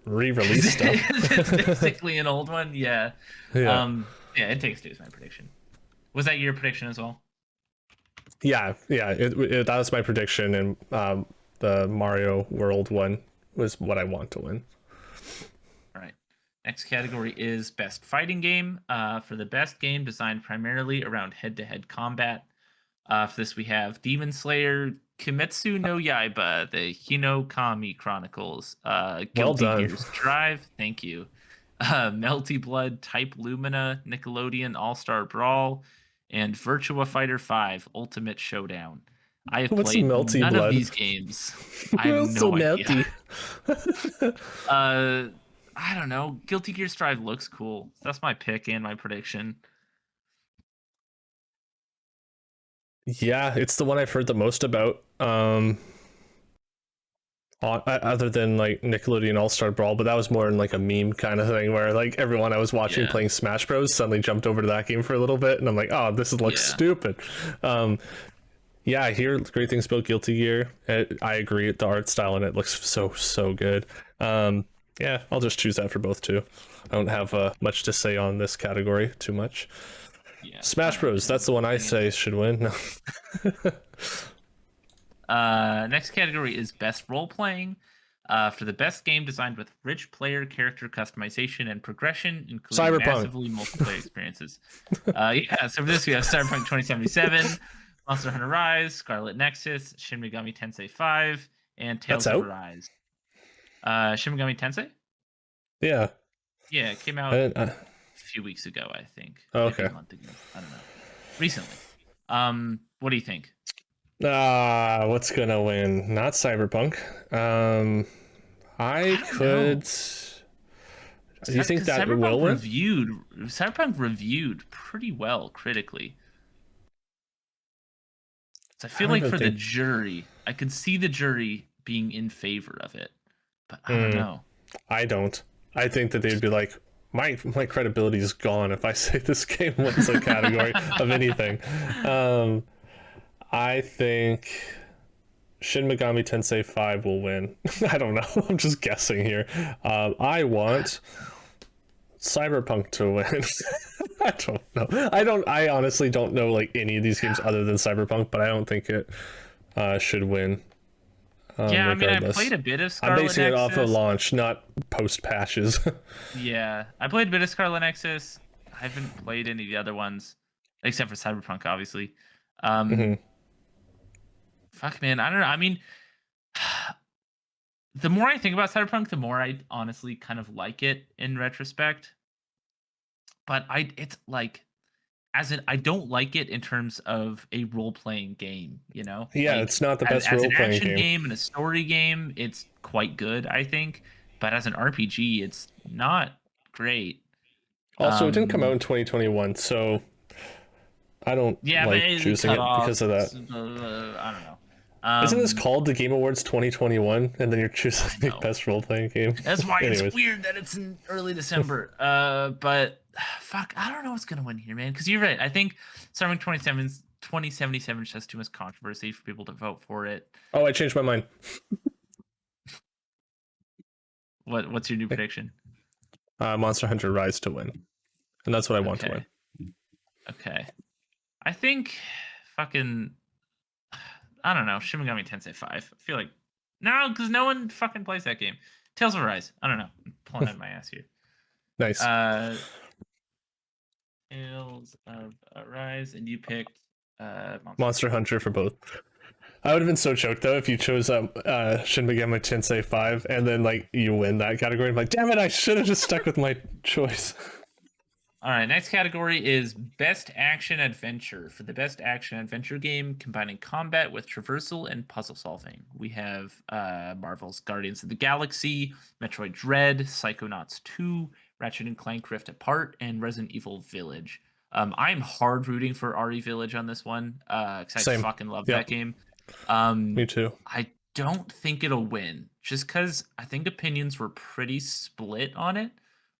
re-released stuff. It's basically an old one, yeah. Yeah. Yeah, It Takes Two is my prediction. Was that your prediction as well? Yeah. That was my prediction, and the Mario World one was what I want to win. All right. Next category is Best Fighting Game. For the best game designed primarily around head-to-head combat. For this, we have Demon Slayer, Kimetsu no Yaiba, the Hinokami Chronicles, Guilty Gear's Drive, thank you, Melty Blood, Type Lumina, Nickelodeon All-Star Brawl, and Virtua Fighter 5 Ultimate Showdown. I have played none of these games. I have no idea. I don't know. Guilty Gear Strive looks cool. That's my pick and my prediction. Yeah, it's the one I've heard the most about. Other than like Nickelodeon All-Star Brawl, but that was more in like a meme kind of thing where like everyone I was watching playing Smash Bros suddenly jumped over to that game for a little bit, and I'm like, oh, this looks stupid. Yeah, I hear great things about Guilty Gear. I agree, the art style in it looks so good. Yeah, I'll just choose that for both too. I don't have much to say on this category too much. Yeah, Smash Bros, that's the one I say should win. Next category is Best Role Playing. For the best game designed with rich player character customization and progression, including massively multiplayer experiences. Yeah, so for this we have Cyberpunk 2077, Monster Hunter Rise, Scarlet Nexus, Shin Megami Tensei 5, and Tales of Arise. Shin Megami Tensei? Yeah. Yeah, it came out a few weeks ago, I think. Okay. Maybe a month ago. I don't know. Recently. What do you think? What's gonna win? Not Cyberpunk. I could. Do you think that will win? Cyberpunk reviewed pretty well critically. So I feel like for the jury, I could see the jury being in favor of it, but I don't know. I don't. I think that they'd be like, my credibility is gone if I say this game wins a category of anything. I think Shin Megami Tensei 5 will win. I don't know. I'm just guessing here. I want Cyberpunk to win. I don't know. I honestly don't know like any of these games other than Cyberpunk, but I don't think it should win. Yeah, I mean, I played regardless. a bit of I'm Scarlet basing it off of Nexus. launch, not post patches. Yeah, I played a bit of Scarlet Nexus. I haven't played any of the other ones, except for Cyberpunk, obviously. hmm Fuck, man, I don't know. I mean, the more I think about Cyberpunk, the more I honestly kind of like it in retrospect. But it's like, as in, I don't like it in terms of a role playing game. You know, Yeah, like it's not the best as role an playing action game. game and a story game, it's quite good, I think. But as an RPG, it's not great. Also, it didn't come out Um, in 2021, so I don't yeah, but like it choosing cut it off. because of that. I don't know. Isn't this called the Game Awards 2021? And then you're choosing I the know. best role playing game. That's why it's Anyways, weird that it's in early December. But fuck, I don't know what's gonna win here, man. Because you're right. I think Cyberpunk 2077 just has too much controversy for people to vote for it. oh, I changed my mind. What's your new prediction? Monster Hunter Rise to win, and that's what I want to win. Okay. Okay. I think fucking I don't know. Shin Megami Tensei 5. I feel like no, because no one fucking plays that game. Tales of Arise. I don't know. I'm pulling out of my ass here. Nice. Tales of Arise, and you picked Monster Hunter for both. I would have been so choked though if you chose Shin Megami Tensei 5 and then like you win that category. I'm like, damn it, I should have just stuck with my choice. All right, next category is Best Action Adventure. For the Best Action Adventure game combining combat with traversal and puzzle solving, we have Marvel's Guardians of the Galaxy, Metroid Dread, Psychonauts 2, Ratchet and Clank Rift Apart, and Resident Evil Village. I'm hard rooting for RE Village on this one because I Same. fucking love Yeah. that game. Me too. I don't think it'll win just because I think opinions were pretty split on it.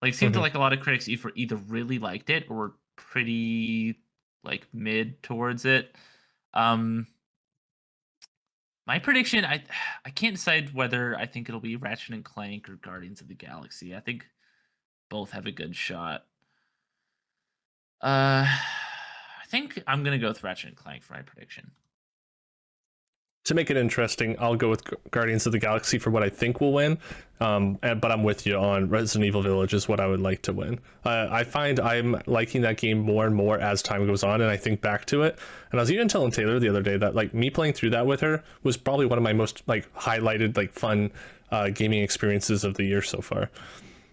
Like, it seemed to Mhm. like a lot of critics either really liked it or were pretty like mid towards it. Um, my prediction, I can't decide whether I think it'll be Ratchet and Clank or Guardians of the Galaxy. I think both have a good shot. I think I'm gonna go with Ratchet and Clank for my prediction. To make it interesting, I'll go with Guardians of the Galaxy for what I think will win. But I'm with you on Resident Evil Village is what I would like to win. I find I'm liking that game more and more as time goes on, and I think back to it. And I was even telling Taylor the other day that like me playing through that with her was probably one of my most like highlighted like fun gaming experiences of the year so far.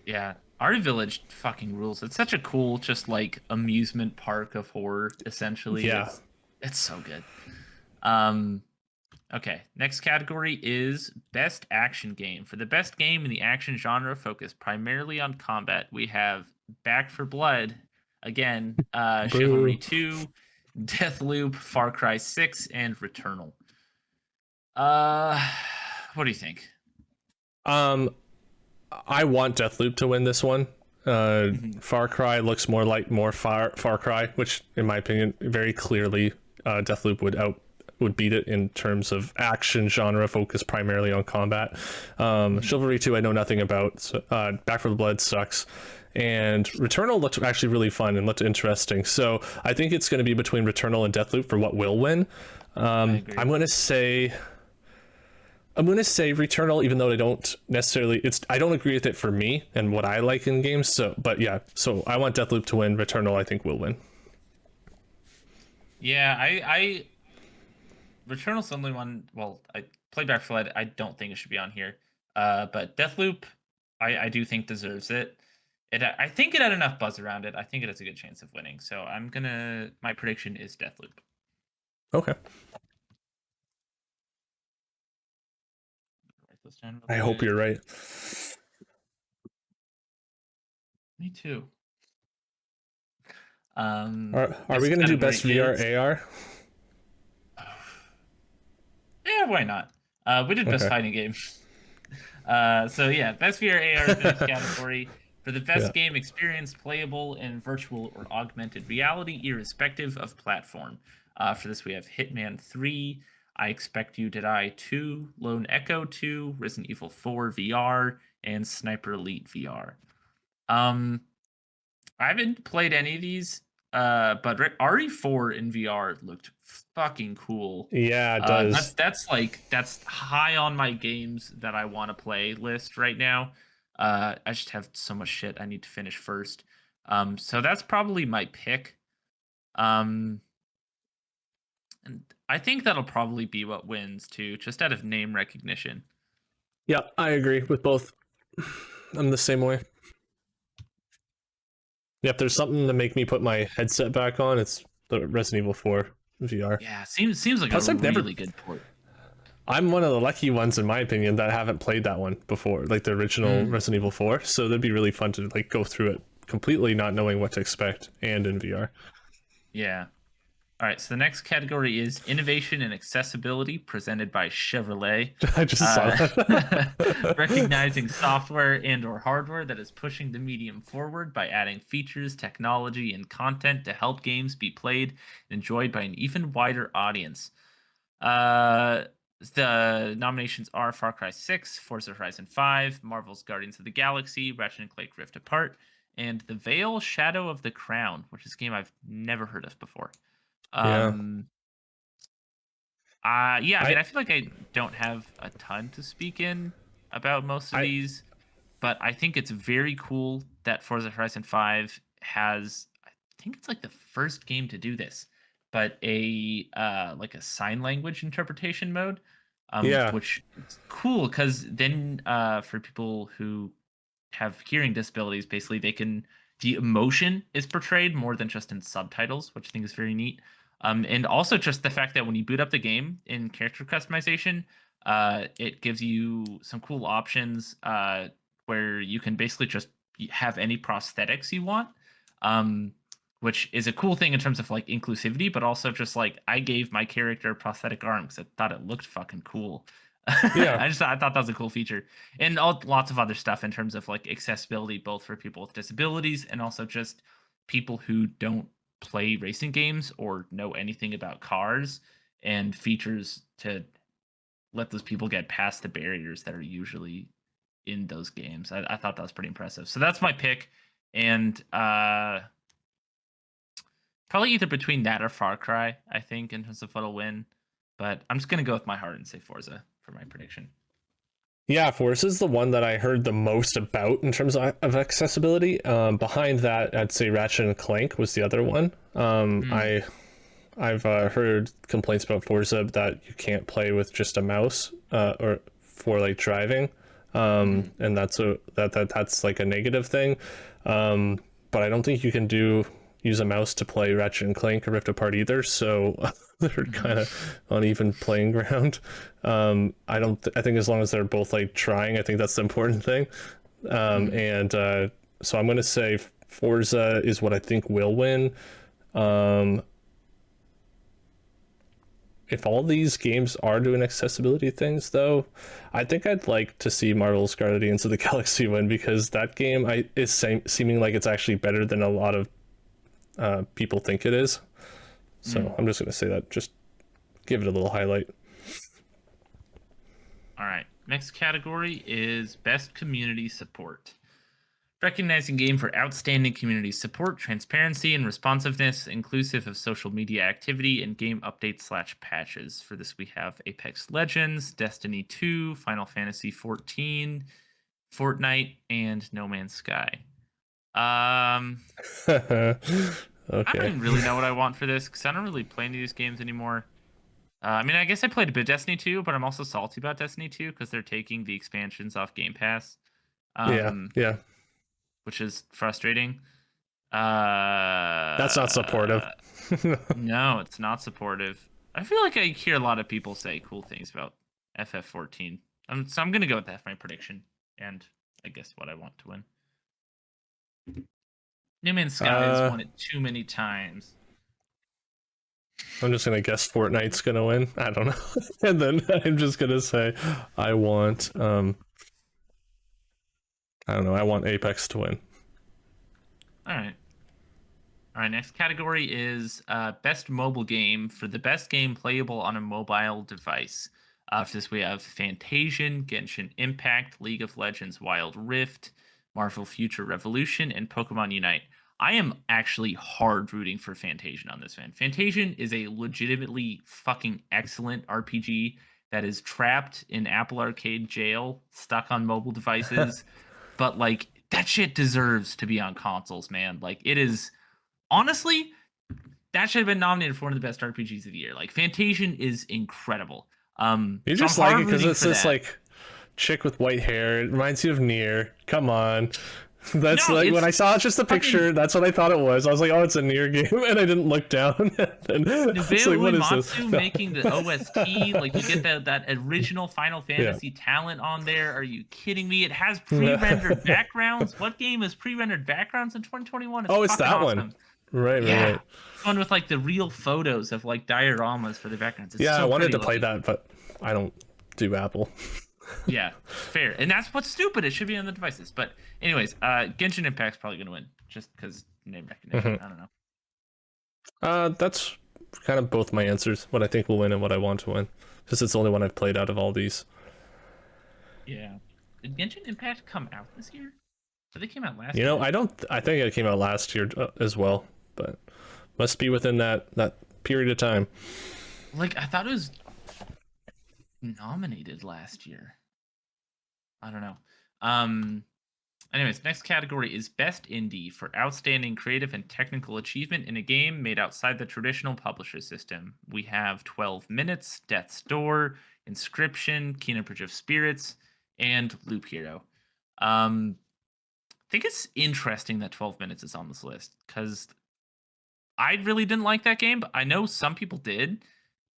Yeah, RE Village fucking rules. It's such a cool, just like amusement park of horror. Essentially, Yeah. it's so good. Okay, next category is Best Action Game. For the best game in the action genre focused primarily on combat, we have Back for Blood, again, Chivalry Boo. 2, Deathloop, Far Cry 6, and Returnal. Uh, what do you think? Um, I want Deathloop to win this one. Mhm. Far Cry looks more Far Cry, which in my opinion very clearly Deathloop would beat it in terms of action genre focused primarily on combat. Chivalry 2 I know nothing about. So, Back for the Blood sucks. And Returnal looked actually really fun and looked interesting. So I think it's going to be between Returnal and Deathloop for what will win. I agree. I'm going to say Returnal, even though I don't necessarily I don't agree with it for me and what I like in games. So but yeah, so I want Deathloop to win. Returnal I think will win. Yeah, I Returnal's the only one. Well, I played Back 4 Blood. I don't think it should be on here. But Deathloop, I do think deserves it. I think it had enough buzz around it. I think it has a good chance of winning. So my prediction is Deathloop. Okay. Write this down real I hope quick. you're right. Me too. Are we Next going to do category best VR is- AR? Yeah, why not? We did best Okay. fighting game. So yeah, best VR AR is the next category. For the best Yeah. game experience playable in virtual or augmented reality, irrespective of platform. For this, we have Hitman 3, I Expect You to Die 2, Lone Echo 2, Resident Evil 4 VR, and Sniper Elite VR. I haven't played any of these. But RE4 in VR looked fucking cool. Yeah, it That's does. that's high on my games that I want to play list right now. I just have so much shit I need to finish first. So that's probably my pick. Um, and I think that'll probably be what wins too, just out of name recognition. Yeah, I agree with both. I'm the same way. Yeah, if there's something to make me put my headset back on, it's the Resident Evil 4 VR. Yeah, seems like a Plus, really good port. I'm one of the lucky ones, in my opinion, that haven't played that one before, like the original Mm, Resident Evil 4. So that'd be really fun to like go through it completely, not knowing what to expect, and in VR. yeah. All right, so the next category is innovation and accessibility presented by Chevrolet. I just saw Uh, that. recognizing software and or hardware that is pushing the medium forward by adding features, technology, and content to help games be played and enjoyed by an even wider audience. Uh, the nominations are Far Cry 6, Forza Horizon 5, Marvel's Guardians of the Galaxy, Ratchet and Clank Rift Apart, and The Veil Shadow of the Crown, which is a game I've never heard of before. Yeah, Um, yeah, I I mean, I feel like I don't have a ton to speak in about most of I these, but I think it's very cool that Forza Horizon 5 has, I think it's like the first game to do this, but a like a sign language interpretation mode, yeah which is cool because then for people who have hearing disabilities, basically they can the emotion is portrayed more than just in subtitles, which I think is very neat. And also just the fact that when you boot up the game in character customization, it gives you some cool options where you can basically just have any prosthetics you want, um, which is a cool thing in terms of like inclusivity, but also just like I gave my character a prosthetic arm because I thought it looked fucking cool. yeah I thought that was a cool feature, and lots of other stuff in terms of like accessibility, both for people with disabilities and also just people who don't play racing games or know anything about cars, and features to let those people get past the barriers that are usually in those games. I thought that was pretty impressive. So that's my pick, and probably either between that or Far Cry. I think in terms of what'll win, but I'm just gonna go with my heart and say Forza for my prediction. yeah. Force is the one that I heard the most about in terms of accessibility. Behind that, I'd say Ratchet and Clank was the other one. Mm, I've heard complaints about Forza that you can't play with just a mouse or for like driving, mm, and that's like a negative thing. But I don't think you can use a mouse to play Ratchet and Clank or Rift Apart either. So they're kind mhm, of on even playing ground. I don't. I think as long as they're both like trying, I think that's the important thing. mhm. And So I'm gonna say Forza is what I think will win. Um, if all these games are doing accessibility things, though, I think I'd like to see Marvel's Guardians of the Galaxy win because that game is seeming like it's actually better than a lot of people think it is. So Mm. I'm just gonna say that. Just give it a little highlight. All right. Next category is best community support. Recognizing game for outstanding community support, transparency, and responsiveness, inclusive of social media activity and game updates slash patches. For this, we have Apex Legends, Destiny 2, Final Fantasy 14, Fortnite, and No Man's Sky. I don't Okay. even really know what I want for this because I don't really play any of these games anymore. I mean, I guess I played a bit of Destiny 2, but I'm also salty about Destiny 2 because they're taking the expansions off Game Pass, Yeah, um, yeah. which is frustrating. That's not supportive. No, it's not supportive. I feel like I hear a lot of people say cool things about FF14. So I'm gonna go with that for my prediction, and I guess what I want to win. New Man's Sky has uh, won it too many times. I'm just gonna guess Fortnite's gonna win. I don't know, and then I'm just gonna say I want I don't know. I want Apex to win. All right. All right, next category is best mobile game for the best game playable on a mobile device. For this, we have Fantasian, Genshin Impact, League of Legends Wild Rift, Marvel Future Revolution, and Pokemon Unite. I am actually hard rooting for Fantasian on this, man. Fantasian is a legitimately fucking excellent RPG that is trapped in Apple Arcade jail, stuck on mobile devices, but like that shit deserves to be on consoles, man. Like it is honestly that should have been nominated for one of the best RPGs of the year. Like Fantasian is incredible. You So I'm just like hard it because rooting it's for this that. like chick with white hair. It reminds you of Nier. Come on. That's No, like when it's I saw just the picture, fucking that's what I thought it was. I was like, oh, it's a Nier game, and I didn't look down. And I was Nobuo like, what is this? Uematsu No. making the OST. Like you get that original Final Yeah. Fantasy talent on there. Are you kidding me? It has pre-rendered backgrounds. What game has pre-rendered backgrounds in 2021? It's Oh, it's fucking that one. awesome. Right. Yeah, one with like the real photos of like dioramas for the backgrounds. It's Yeah, I so wanted pretty to play looking. that, but I don't do Apple. Yeah, fair. And that's what's stupid. It should be on the devices. But anyways, Genshin Impact's probably gonna win just because name recognition. I don't know. That's kind of both my answers. What I think will win and what I want to win, because it's the only one I've played out of all these. Yeah. Did Genshin Impact come out this year? So they came out last You know, year. I don't. I think it came out last year as well, but must be within that period of time. Like I thought it was nominated last year. I don't know. Um Anyways, next category is Best Indie for outstanding creative and technical achievement in a game made outside the traditional publisher system. We have 12 Minutes, Death's Door, Inscription, Kena Bridge of Spirits, and Loop Hero. I think it's interesting that 12 Minutes is on this list because I really didn't like that game, but I know some people did.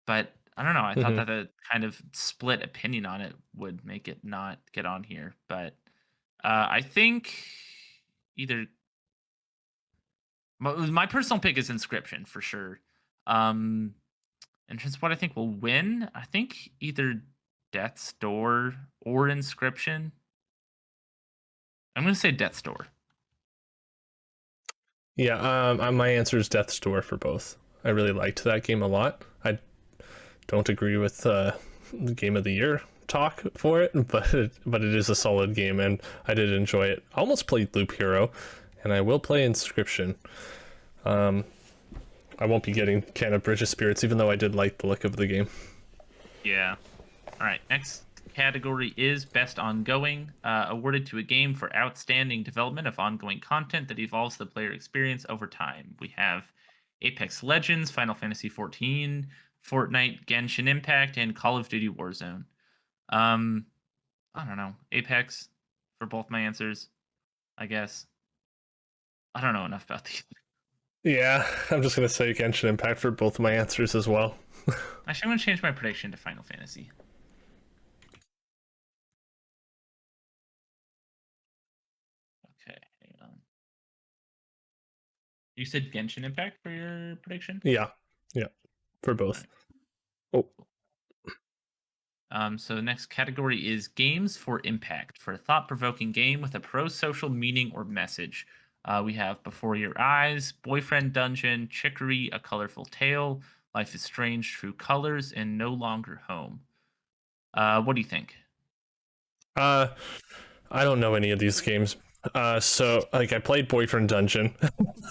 But I don't know. I thought Hmm. that a kind of split opinion on it would make it not get on here. But I think either my personal pick is Inscription for sure. Um, and just what I think will win, I think either Death's Door or Inscription. I'm going to say Death's Door. Yeah. My answer is Death's Door for both. I really liked that game a lot. I don't agree with the Game of the Year talk for it, but it is a solid game, and I did enjoy it. I almost played Loop Hero, and I will play Inscription. I won't be getting Can of Bridge of Spirits, even though I did like the look of the game. Yeah. All right. Next category is Best Ongoing, awarded to a game for outstanding development of ongoing content that evolves the player experience over time. We have Apex Legends, Final Fantasy XIV, Fortnite, Genshin Impact, and Call of Duty Warzone. Um, I don't know. Apex for both my answers, I guess. I don't know enough about these. Yeah, I'm just gonna say Genshin Impact for both of my answers as well. Actually, I'm going to change my prediction to Final Fantasy. Okay, hang on. You said Genshin Impact for your prediction? Yeah, for All both. right. Oh, So the next category is games for impact for a thought-provoking game with a pro-social meaning or message. We have Before Your Eyes, Boyfriend Dungeon, Chicory, A Colorful Tale, Life is Strange, True Colors, and No Longer Home. What do you think? uh, I don't know any of these games. So like I played Boyfriend Dungeon,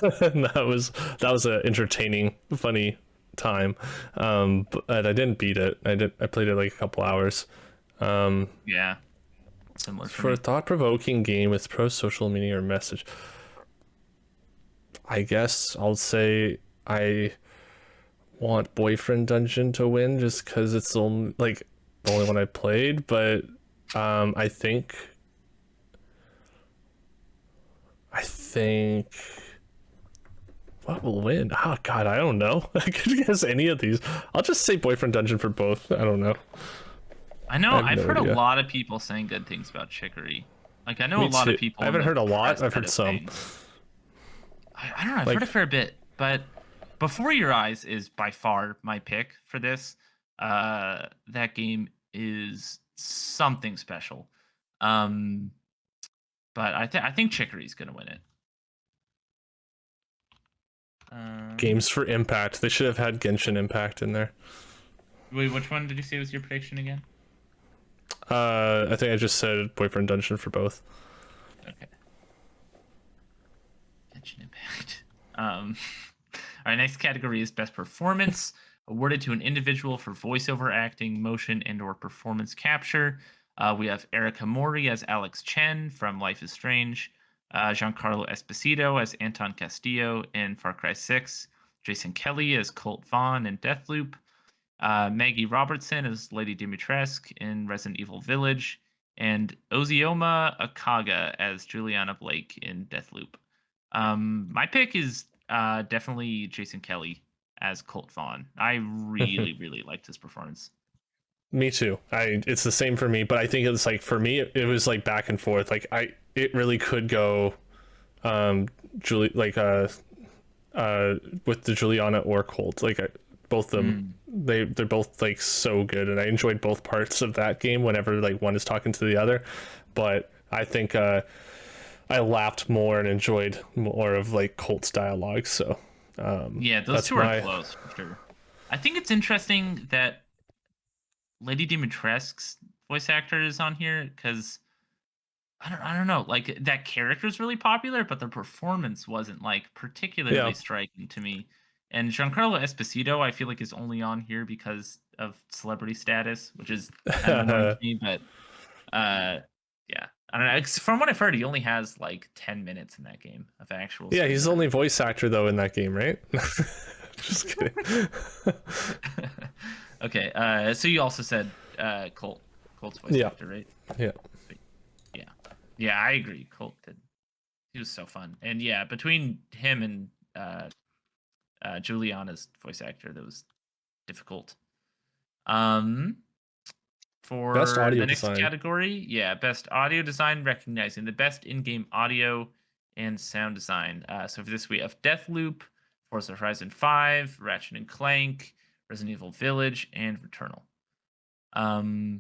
and that was an entertaining, funny time. But I didn't beat it. I played it like a couple hours. Yeah, similar for For a me. thought-provoking game with pro social meaning or message, I guess I'll say I want Boyfriend Dungeon to win just because it's the only one I played. But I think what will win? Oh God, I don't know. I could guess any of these. I'll just say Boyfriend Dungeon for both. I don't know. I know I have I've no heard a idea. lot of people saying good things about Chicory. Like I know a Me lot of too. I people in haven't the heard a lot. press I've that heard have some. banged. I don't know. I've heard a Like, fair bit, but Before Your Eyes is by far my pick for this. That game is something special. Um, but I think Chicory's gonna win it. Um, games for Impact. They should have had Genshin Impact in there. Wait, which one did you say was your prediction again? I think I just said Boyfriend Dungeon for both. Okay, Genshin picked. Our next category is best performance, awarded to an individual for voiceover acting, motion, and/or performance capture. We have Erica Mori as Alex Chen from Life is Strange, Giancarlo Esposito as Anton Castillo in Far Cry 6, Jason Kelly as Colt Vaughn in Deathloop, Maggie Robertson as Lady Dimitrescu in Resident Evil Village, and Ozioma Akaga as Juliana Blake in Deathloop. My pick is definitely Jason Kelly as Colt Vaughn. I really, really liked his performance. Me too. It's the same for me, but I think it's like for me it was like back and forth. Like it really could go Julie with the Juliana or Colt. Like both of them they're both like so good, and I enjoyed both parts of that game whenever like one is talking to the other. But I think I laughed more and enjoyed more of like Colt's dialogue. So yeah, those two are close for sure. I think it's interesting that Lady Dimitrescu's voice actor is on here because I don't know, like that character is really popular, but the performance wasn't like particularly striking to me. And Giancarlo Esposito, I feel like is only on here because of celebrity status, which is kind of annoying to me. But yeah, I don't know. From what I've heard, he only has like 10 minutes in that game of actual. Yeah, he's the only voice actor though in that game, right? Just kidding. Okay, so you also said Colt's voice actor, right? Yeah, I agree. Colt did. He was so fun, and yeah, between him and Juliana's voice actor, that was difficult. For best audio the next design category, best audio design, recognizing the best in-game audio and sound design. So for this, we have Deathloop, Forza Horizon 5, Ratchet and Clank, Resident Evil Village, and Returnal. I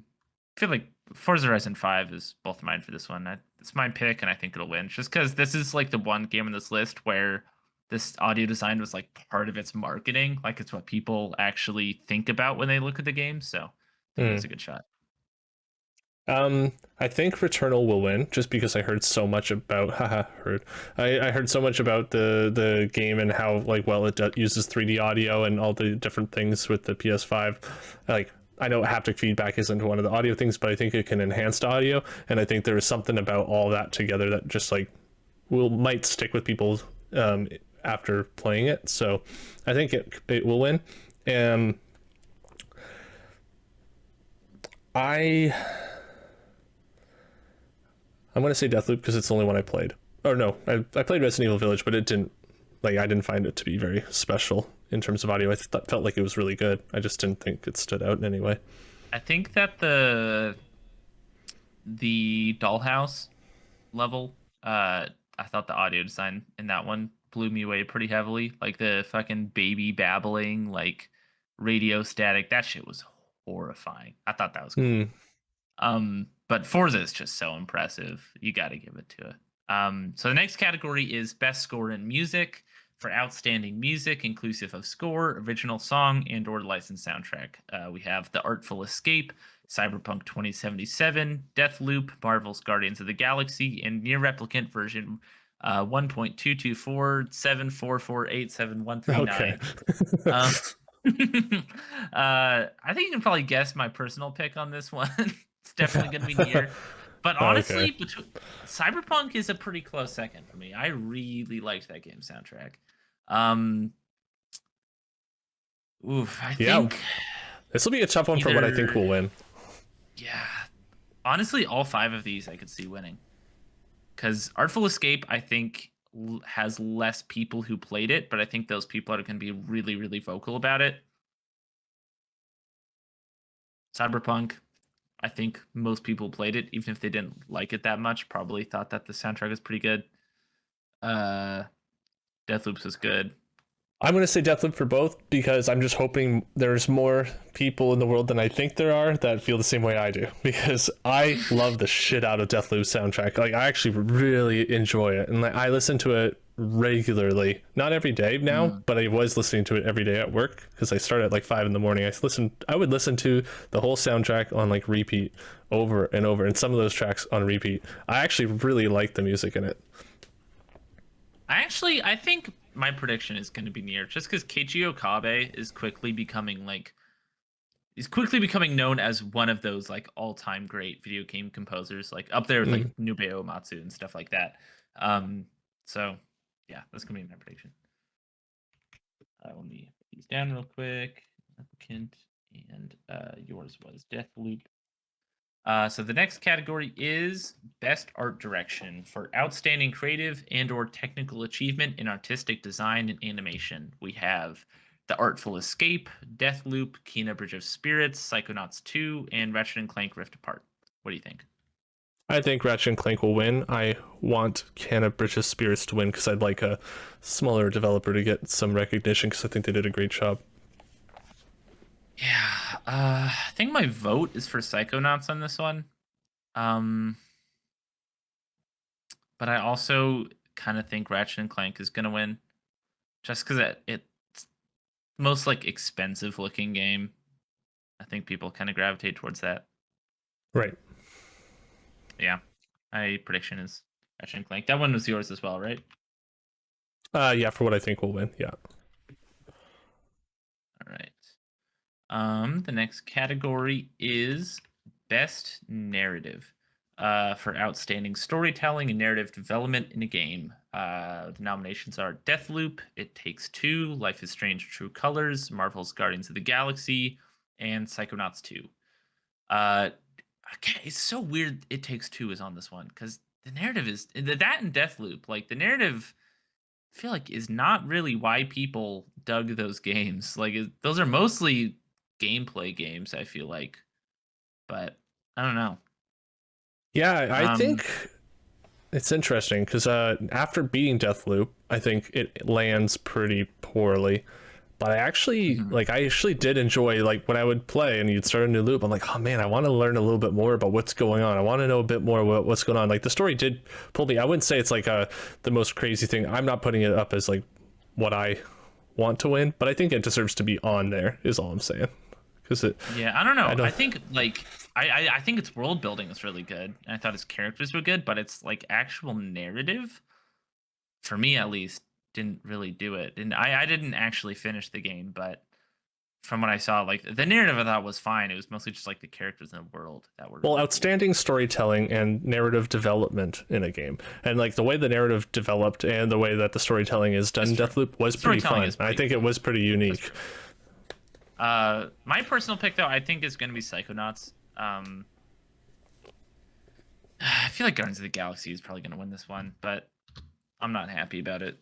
feel like Forza Horizon 5 is both mine for this one. It's my pick, and I think it'll win. Just because this is like the one game on this list where this audio design was like part of its marketing. Like it's what people actually think about when they look at the game. So I think it's a good shot. I think Returnal will win just because I heard so much about I heard so much about the game and how like well it uses 3D audio and all the different things with the PS5. Like I know haptic feedback isn't one of the audio things, but I think it can enhance the audio, and I think there is something about all that together that just like might stick with people after playing it. So I think it will win. I'm going to say Deathloop because it's the only one I played. Or no, I played Resident Evil Village, but I didn't find it to be very special in terms of audio. I felt like it was really good. I just didn't think it stood out in any way. I think that the Dollhouse level, I thought the audio design in that one blew me away pretty heavily. Like the fucking baby babbling, like radio static, that shit was horrifying. I thought that was cool. But Forza is just so impressive. You got to give it to it. So the next category is best score in music. For outstanding music, inclusive of score, original song, and/or licensed soundtrack, we have The Artful Escape, Cyberpunk 2077, Deathloop, Marvel's Guardians of the Galaxy, and Near Replicant version 1.22474487139. Okay. I think you can probably guess my personal pick on this one. It's definitely going to be Near. But honestly, Cyberpunk is a pretty close second for me. I really liked that game soundtrack. I think this will be a tough one for what I think will win. Yeah, honestly, all 5 of these I could see winning. Because Artful Escape, I think, has less people who played it, but I think those people are going to be really, really vocal about it. Cyberpunk, I think most people played it, even if they didn't like it that much, probably thought that the soundtrack was pretty good. Deathloops was good. I'm going to say Deathloop for both because I'm just hoping there's more people in the world than I think there are that feel the same way I do, because I love the shit out of Deathloop's soundtrack. Like I actually really enjoy it, and like I listen to it regularly, not every day now, but I was listening to it every day at work because I start at like 5 a.m. I would listen to the whole soundtrack on like repeat over and over, and some of those tracks on repeat. I actually really like the music in it. I think my prediction is going to be near, just because Keiichi Okabe is quickly becoming known as one of those like all-time great video game composers, like up there with like Mm. Nubeo Uematsu and stuff like that. Um, so yeah, that's gonna be my prediction. Let me put these down real quick. Applicant and yours was Deathloop. So the next category is Best Art Direction for outstanding creative and/or technical achievement in artistic design and animation. We have The Artful Escape, Deathloop, Kena Bridge of Spirits, Psychonauts 2, and Ratchet and Clank Rift Apart. What do you think? I think Ratchet and Clank will win. I want Canna Bridges Spirits to win because I'd like a smaller developer to get some recognition because I think they did a great job. Yeah, I think my vote is for Psychonauts on this one. Um, but I also kind of think Ratchet and Clank is gonna win, just because it's most like expensive looking game. I think people kind of gravitate towards that. Right. Yeah, my prediction is Ratchet and Clank. That one was yours as well, right? Yeah, for what I think will win. Yeah. All right. The next category is Best Narrative. For outstanding storytelling and narrative development in a game. The nominations are Deathloop, It Takes Two, Life is Strange True Colors, Marvel's Guardians of the Galaxy, and Psychonauts 2. Okay, it's so weird It Takes Two is on this one because the narrative is that and Deathloop. Like the narrative, I feel like is not really why people dug those games. Like those are mostly gameplay games. I feel like, but I don't know. Yeah, I Um, think it's interesting because after beating Deathloop, I think it lands pretty poorly. But mhm. I actually did enjoy like when I would play and you'd start a new loop. I'm like, oh man, I want to learn a little bit more about what's going on. I want to know a bit more about what's going on. Like the story did pull me. I wouldn't say it's like the most crazy thing. I'm not putting it up as like what I want to win, but I think it deserves to be on there. Is all I'm saying. Because Yeah, I don't I know. I don't. think like I think its world building is really good. And I thought its characters were good, but its like actual narrative, for me at least, didn't really do it. And I didn't actually finish the game, but from what I saw, like the narrative I thought was fine. It was mostly just like the characters in the world that were Well, really cool. outstanding storytelling and narrative development in a game, and like the way the narrative developed and the way that the storytelling is done That's in true. Deathloop was The pretty storytelling fun. is I pretty think it cool. was pretty That's unique. true. My personal pick though, I think is going to be Psychonauts. I feel like Guardians of the Galaxy is probably going to win this one, but I'm not happy about it.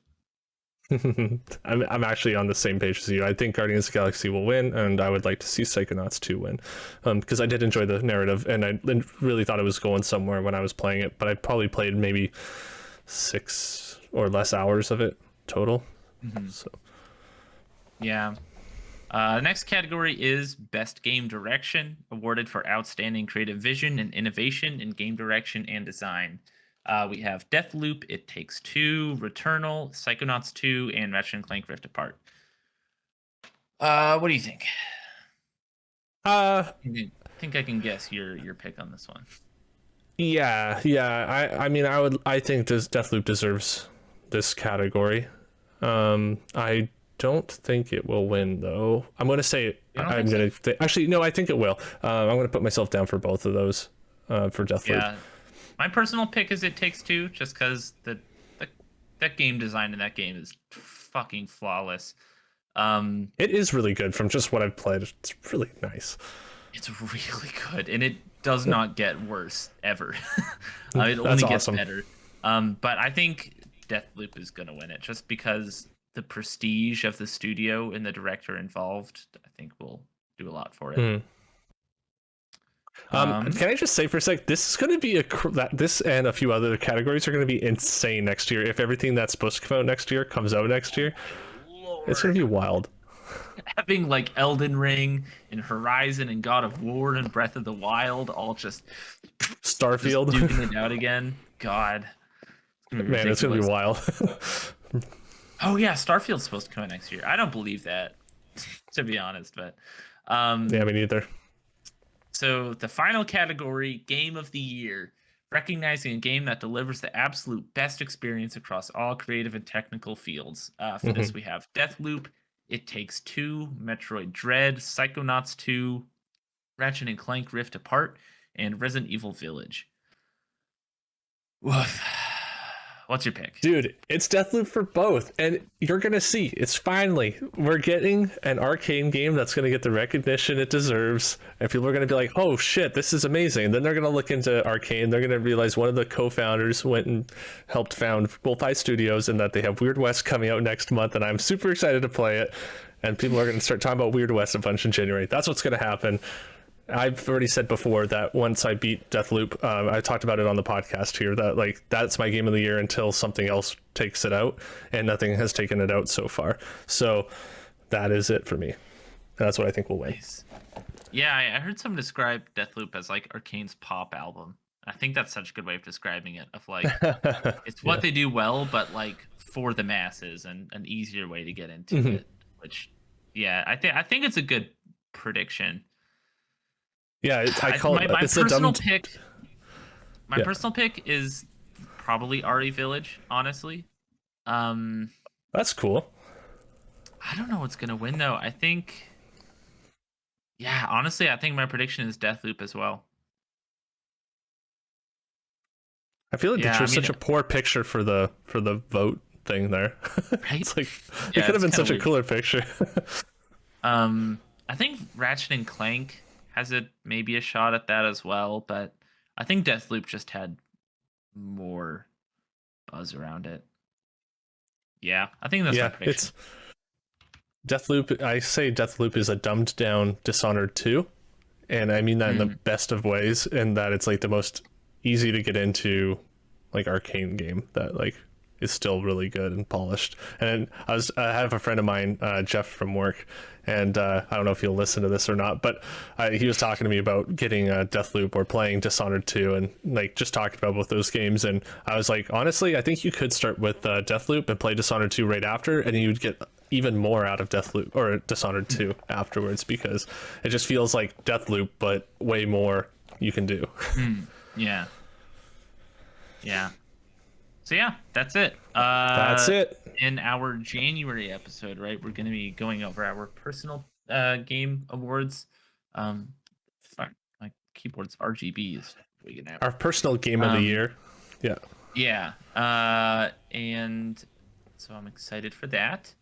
I'm actually on the same page as you. I think Guardians of the Galaxy will win, and I would like to see Psychonauts 2 win. Because I did enjoy the narrative, and I really thought it was going somewhere when I was playing it, but I probably played maybe 6 or less hours of it total. Mhm. So Yeah. Next category is Best Game Direction, awarded for outstanding creative vision and innovation in game direction and design. We have Deathloop, It Takes Two, Returnal, Psychonauts 2, and Ratchet and Clank Rift Apart. What do you think? uh I think I can guess your pick on this one. yeah. I mean I think this Deathloop deserves this category. I don't think it will win though. I'm gonna say You don't think so? actually no. I think it will. I'm gonna put myself down for both of those. For Deathloop. Yeah. My personal pick is It Takes Two, just because the that game design in that game is fucking flawless. Um, It is really good from just what I've played. It's really nice. It's really good, and it does not get worse ever. It That's only gets awesome. better. But I think Deathloop is gonna win it just because the prestige of the studio and the director involved, I think, will do a lot for it. Mm. Um, Can I just say for a sec, this is going to be this and a few other categories are going to be insane next year. If everything that's supposed to come out next year comes out next year, it's going to be Lord, wild. having like Elden Ring and Horizon and God of War and Breath of the Wild all just Starfield, duking it out again. God, it's gonna be man, it's going to be ridiculous. wild. Oh yeah, Starfield's supposed to come out next year. I don't believe that, to be honest. But Yeah, um, me neither. so the final category, Game of the Year, recognizing a game that delivers the absolute best experience across all creative and technical fields. For Hmm. this, we have Deathloop, It Takes Two, Metroid Dread, Psychonauts 2, Ratchet and Clank Rift Apart, and Resident Evil Village. Woof. What's your pick? Dude, it's Deathloop for both, and you're gonna see. It's finally we're getting an arcane game that's gonna get the recognition it deserves, and people are gonna be like, "Oh shit, this is amazing!" And then they're gonna look into Arcane. They're gonna realize one of the co-founders went and helped found Bullseye Studios, and that they have Weird West coming out next month, and I'm super excited to play it. And people are gonna start talking about Weird West a bunch in January. That's what's gonna happen. I've already said before that once I beat Deathloop, I talked about it on the podcast here, that like that's my game of the year until something else takes it out, and nothing has taken it out so far. So that is it for me. That's what I think will win. Nice. Yeah, I heard someone describe Deathloop as like Arcane's pop album. I think that's such a good way of describing it. Of like, it's what they do well, but like for the masses, and an easier way to get into it. Which, yeah, I think it's a good prediction. Yeah, I call my, it. my It's a personal dumb. pick. My Yeah. personal pick is probably RE Village. Honestly, That's cool. I don't know what's gonna win though. I think, yeah, honestly, I think my prediction is Deathloop as well. I feel like Yeah, they chose I mean, such a poor picture for the vote thing there. Right? It's like Yeah, it could have it's been kinda such a weird. cooler picture. I think Ratchet and Clank has maybe a shot at that as well, but I think Deathloop just had more buzz around it. Yeah, I think that's my Yeah, prediction. it's Deathloop. I say Deathloop is a dumbed down Dishonored 2, and I mean that in the Mm. best of ways, in that it's like the most easy to get into like arcane game that like is still really good and polished. And I have a friend of mine, Jeff from work, and I don't know if he'll listen to this or not, but he was talking to me about getting Deathloop or playing Dishonored 2, and like just talking about both those games. And I was like, honestly, I think you could start with Deathloop and play Dishonored 2 right after, and you'd get even more out of Deathloop or Dishonored 2 afterwards, because it just feels like Deathloop but way more you can do. Yeah. Yeah. So yeah, that's it. That's it. In our January episode, right, we're going to be going over our personal game awards. Fuck, my keyboard's RGB is wigging out. Our personal game of the year. Yeah. Yeah. And so I'm excited for that.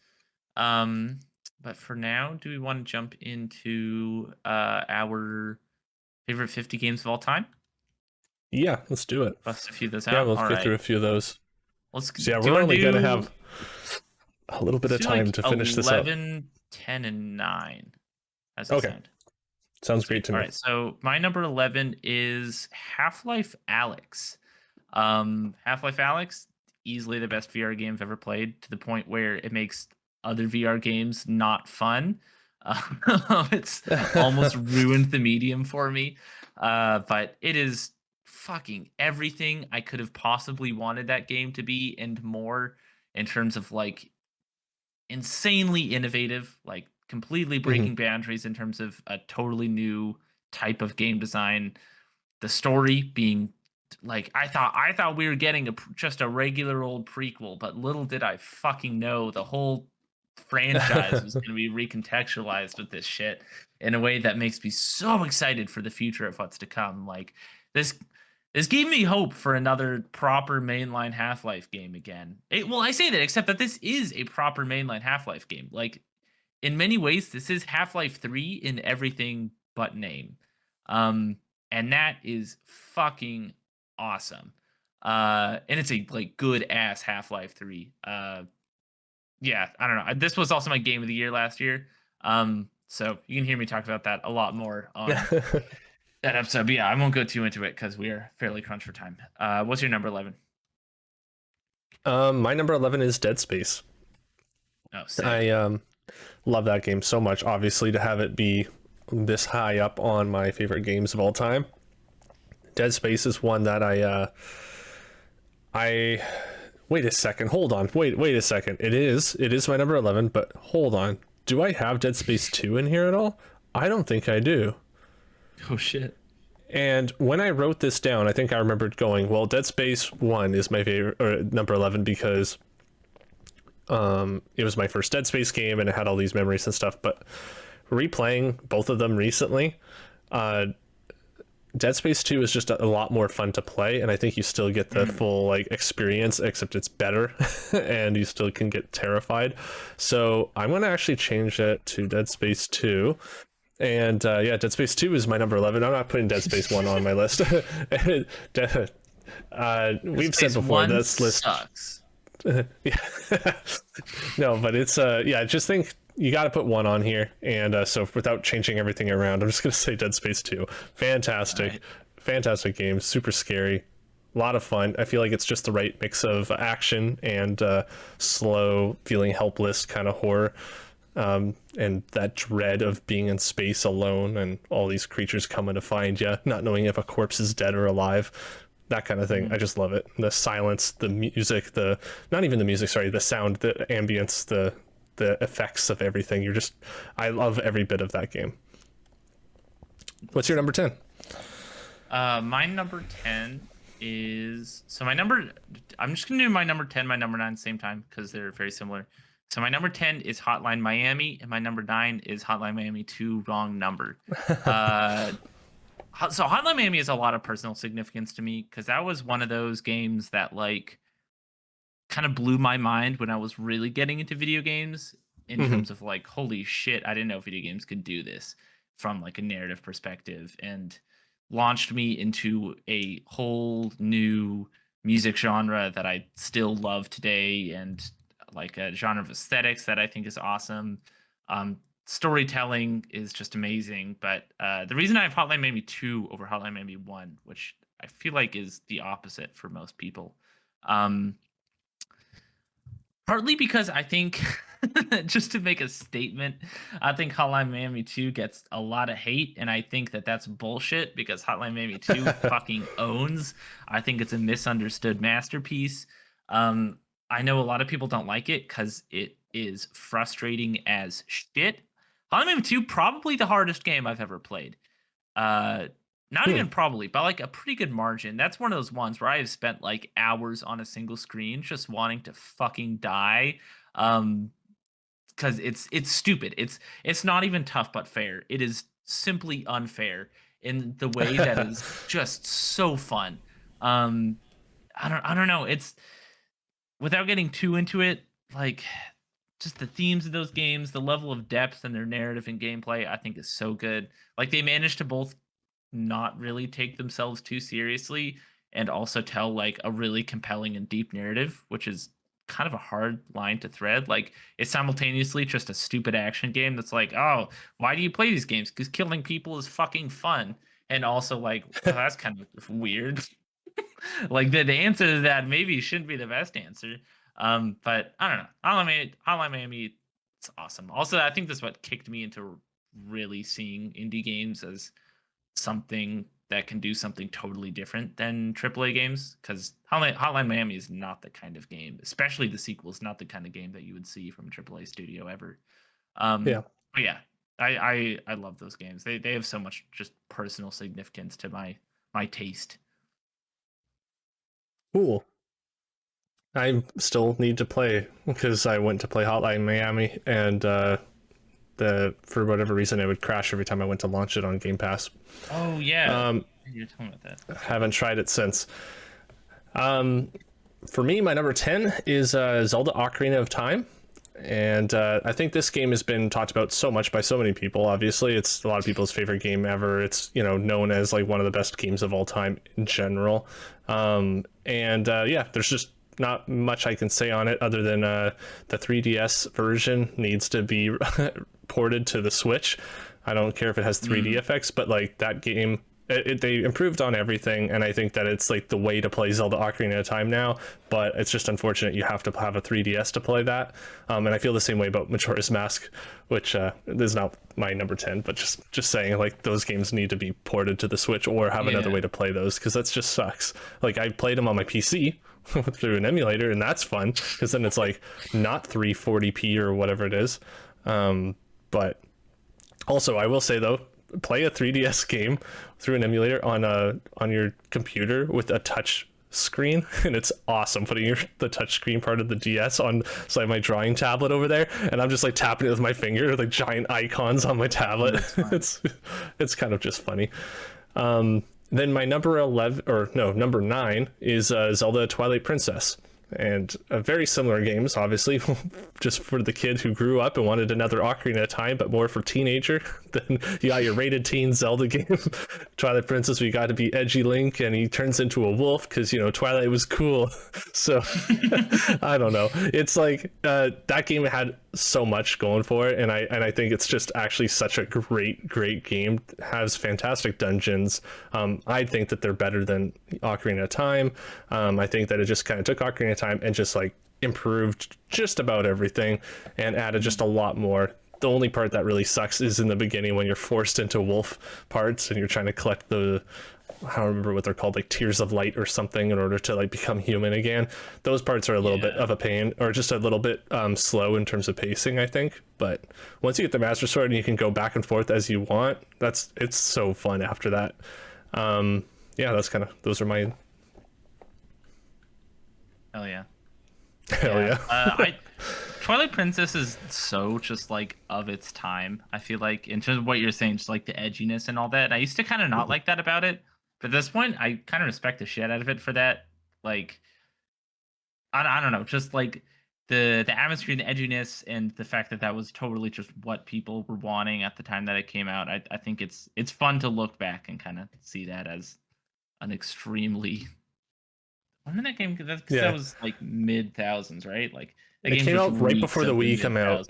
But for now, do we want to jump into our favorite 50 games of all time? Yeah, let's do it. Bust a few of those out. Yeah, we'll All get right. through a few of those. Let's So yeah, do you we're wanna only going to do- have a little bit of let's do, time like, to finish this up. 11, 10, and 9. How's that Okay. sound? Sounds great to All me. right, so my number 11 is Half-Life Alyx. Half-Life Alyx, easily the best VR game I've ever played, to the point where it makes other VR games not fun. It's almost ruined the medium for me. But it is fucking everything I could have possibly wanted that game to be, and more, in terms of like insanely innovative, like completely breaking boundaries in terms of a totally new type of game design. The story being like, I thought we were getting just a regular old prequel, but little did I fucking know the whole franchise was going to be recontextualized with this shit in a way that makes me so excited for the future of what's to come. Like this gave me hope for another proper mainline Half-Life game again. Well, I say that, except that this is a proper mainline Half-Life game. Like, in many ways, this is Half-Life 3 in everything but name. And that is fucking awesome. And it's a like good ass Half-Life 3. Yeah, I don't know. This was also my game of the year last year. So you can hear me talk about that a lot more on that episode. But yeah, I won't go too into it because we are fairly crunched for time. What's your number 11? My number 11 is Dead Space. Oh, sick. I love that game so much, obviously, to have it be this high up on my favorite games of all time. Dead Space is one that I wait a second, hold on, wait a second. It is my number 11, but hold on. Do I have Dead Space 2 in here at all? I don't think I do. Oh shit. And when I wrote this down, I think I remembered going, well, Dead Space 1 is my favorite, or number 11, because it was my first Dead Space game and it had all these memories and stuff. But replaying both of them recently, Dead Space 2 is just a lot more fun to play, and I think you still get the full like experience, except it's better, and you still can get terrified. So I'm gonna actually change it to Dead Space 2. And yeah, Dead Space 2 is my number 11. I'm not putting Dead Space 1 on my list. We've said before this list sucks. yeah. No, but it's yeah, I just think you got to put 1 on here, and so without changing everything around, I'm just gonna say Dead Space 2. Fantastic, Right. fantastic game, super scary, a lot of fun. I feel like it's just the right mix of action and slow, feeling helpless kind of horror, and that dread of being in space alone and all these creatures coming to find you, not knowing if a corpse is dead or alive. That kind of thing. I just love it. The silence, the music, the not even the music, sorry, the sound, the ambience, the effects of everything. I love every bit of that game. What's your number 10? My number 10 is I'm just gonna do my number 10, my number 9 at the same time because they're very similar. So my number 10 is Hotline Miami, and my number 9 is Hotline Miami 2, wrong number. So Hotline Miami has a lot of personal significance to me because that was one of those games that like kind of blew my mind when I was really getting into video games in terms of like, holy shit, I didn't know video games could do this from like a narrative perspective, and launched me into a whole new music genre that I still love today, and like a genre of aesthetics that I think is awesome. Storytelling is just amazing, but the reason I have Hotline Miami 2 over Hotline Miami 1, which I feel like is the opposite for most people, partly because I think, just to make a statement, I think Hotline Miami 2 gets a lot of hate, and I think that that's bullshit because Hotline Miami 2 fucking owns. I think it's a misunderstood masterpiece. I know a lot of people don't like it because it is frustrating as shit. Hotline Miami 2, probably the hardest game I've ever played. Not even probably, but like a pretty good margin. That's one of those ones where I have spent like hours on a single screen just wanting to fucking die. Because it's stupid. It's not even tough but fair. It is simply unfair in the way that is just so fun. I don't know. It's, without getting too into it, like just the themes of those games, the level of depth and their narrative and gameplay, I think is so good. Like they managed to both not really take themselves too seriously and also tell like a really compelling and deep narrative, which is kind of a hard line to thread. Like it's simultaneously just a stupid action game that's like, oh, why do you play these games? Because killing people is fucking fun. And also like, oh, that's kind of weird. Like the answer to that maybe shouldn't be the best answer. But I don't know. Hotline Miami, it's awesome. Also, I think that's what kicked me into really seeing indie games as something that can do something totally different than AAA games. Because Hotline Miami is not the kind of game, especially the sequel, is not the kind of game that you would see from a AAA studio ever. Yeah. But yeah, I love those games. They have so much just personal significance to my taste. Cool. I still need to play because I went to play Hotline Miami, and for whatever reason it would crash every time I went to launch it on Game Pass. Oh yeah, you're talking about that. Haven't tried it since. For me, my number 10 is Zelda Ocarina of Time. And I think this game has been talked about so much by so many people. Obviously, it's a lot of people's favorite game ever. It's, known as like one of the best games of all time in general. Yeah, there's just not much I can say on it other than the 3DS version needs to be ported to the Switch. I don't care if it has 3D effects, but like that game, they improved on everything, and I think that it's like the way to play Zelda Ocarina of Time now, but it's just unfortunate you have to have a 3DS to play that. And I feel the same way about Majora's Mask, which is not my number 10, but just saying, like, those games need to be ported to the Switch or have another way to play those, because that just sucks. Like, I played them on my PC through an emulator, and that's fun, because then it's like not 340p or whatever it is. But also, I will say though, play a 3DS game through an emulator on your computer with a touch screen, and it's awesome putting the touch screen part of the DS on my drawing tablet over there, and I'm just like tapping it with my finger, like giant icons on my tablet. It's kind of just funny. Then my number 9 is Zelda Twilight Princess. And very similar games, obviously, just for the kid who grew up and wanted another Ocarina of Time, but more for teenager. Then you got your rated teen Zelda game, Twilight Princess. We got to be edgy Link, and he turns into a wolf because Twilight was cool. So I don't know. It's like that game had so much going for it, and I think it's just actually such a great game. It has fantastic dungeons. I think that they're better than Ocarina of Time. I think that it just kind of took Ocarina of Time and just like improved just about everything and added just a lot more. The only part that really sucks is in the beginning when you're forced into wolf parts and you're trying to collect I don't remember what they're called, like tears of light or something, in order to like become human again. Those parts are a little bit of a pain, or just a little bit slow in terms of pacing, I think. But once you get the Master Sword and you can go back and forth as you want, it's so fun after that. Those are my. Hell yeah. Hell yeah. Twilight Princess is so just like of its time. I feel like, in terms of what you're saying, just like the edginess and all that. And I used to kind of not like that about it, but at this point, I kind of respect the shit out of it for that. Like, I don't know, just like the atmosphere and the edginess, and the fact that was totally just what people were wanting at the time that it came out. I think it's fun to look back and kind of see that as an extremely. When did that game? That was like mid thousands, right? Like that it came out right before the Wii came out.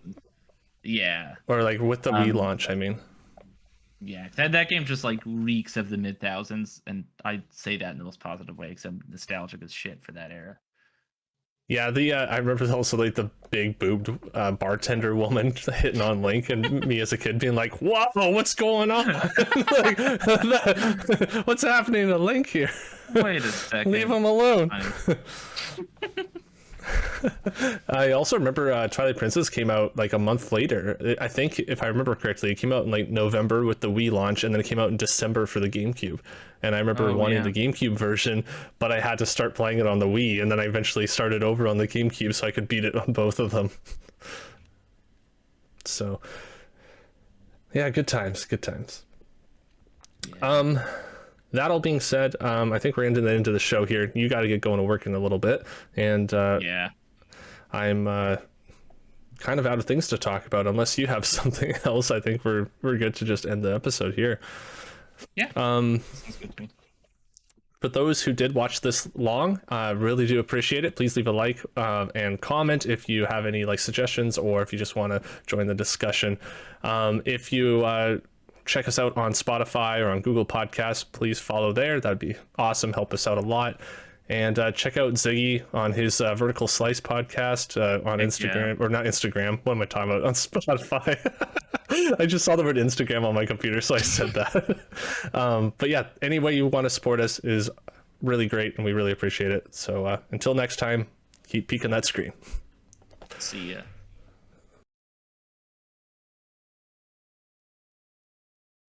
Yeah, or like with the Wii launch. I mean, yeah, that game just like reeks of the mid thousands, and I say that in the most positive way, because I'm nostalgic as shit for that era. Yeah, I remember also like the big boobed bartender woman hitting on Link, and me as a kid being like, "Whoa, what's going on? Like, what's happening to Link here? Wait a second, leave him alone." I also remember Twilight Princess came out like a month later. I think, if I remember correctly, it came out in like November with the Wii launch, and then it came out in December for the GameCube. And I remember wanting the GameCube version, but I had to start playing it on the Wii, and then I eventually started over on the GameCube so I could beat it on both of them. So, yeah, good times. Yeah. That all being said, I think we're ending the end of the show here. You got to get going to work in a little bit, and I'm kind of out of things to talk about. Unless you have something else, I think we're good to just end the episode here. Yeah. Sounds good to me. For those who did watch this long, really do appreciate it. Please leave a like and comment if you have any like suggestions, or if you just want to join the discussion. If you check us out on Spotify or on Google Podcasts, please follow there. That'd be awesome. Help us out a lot. And check out Ziggy on his Vertical Slice podcast on Instagram, or not Instagram. What am I talking about? On Spotify. I just saw the word Instagram on my computer, so I said that. But yeah, any way you want to support us is really great, and we really appreciate it. So until next time, keep peeking that screen. See ya.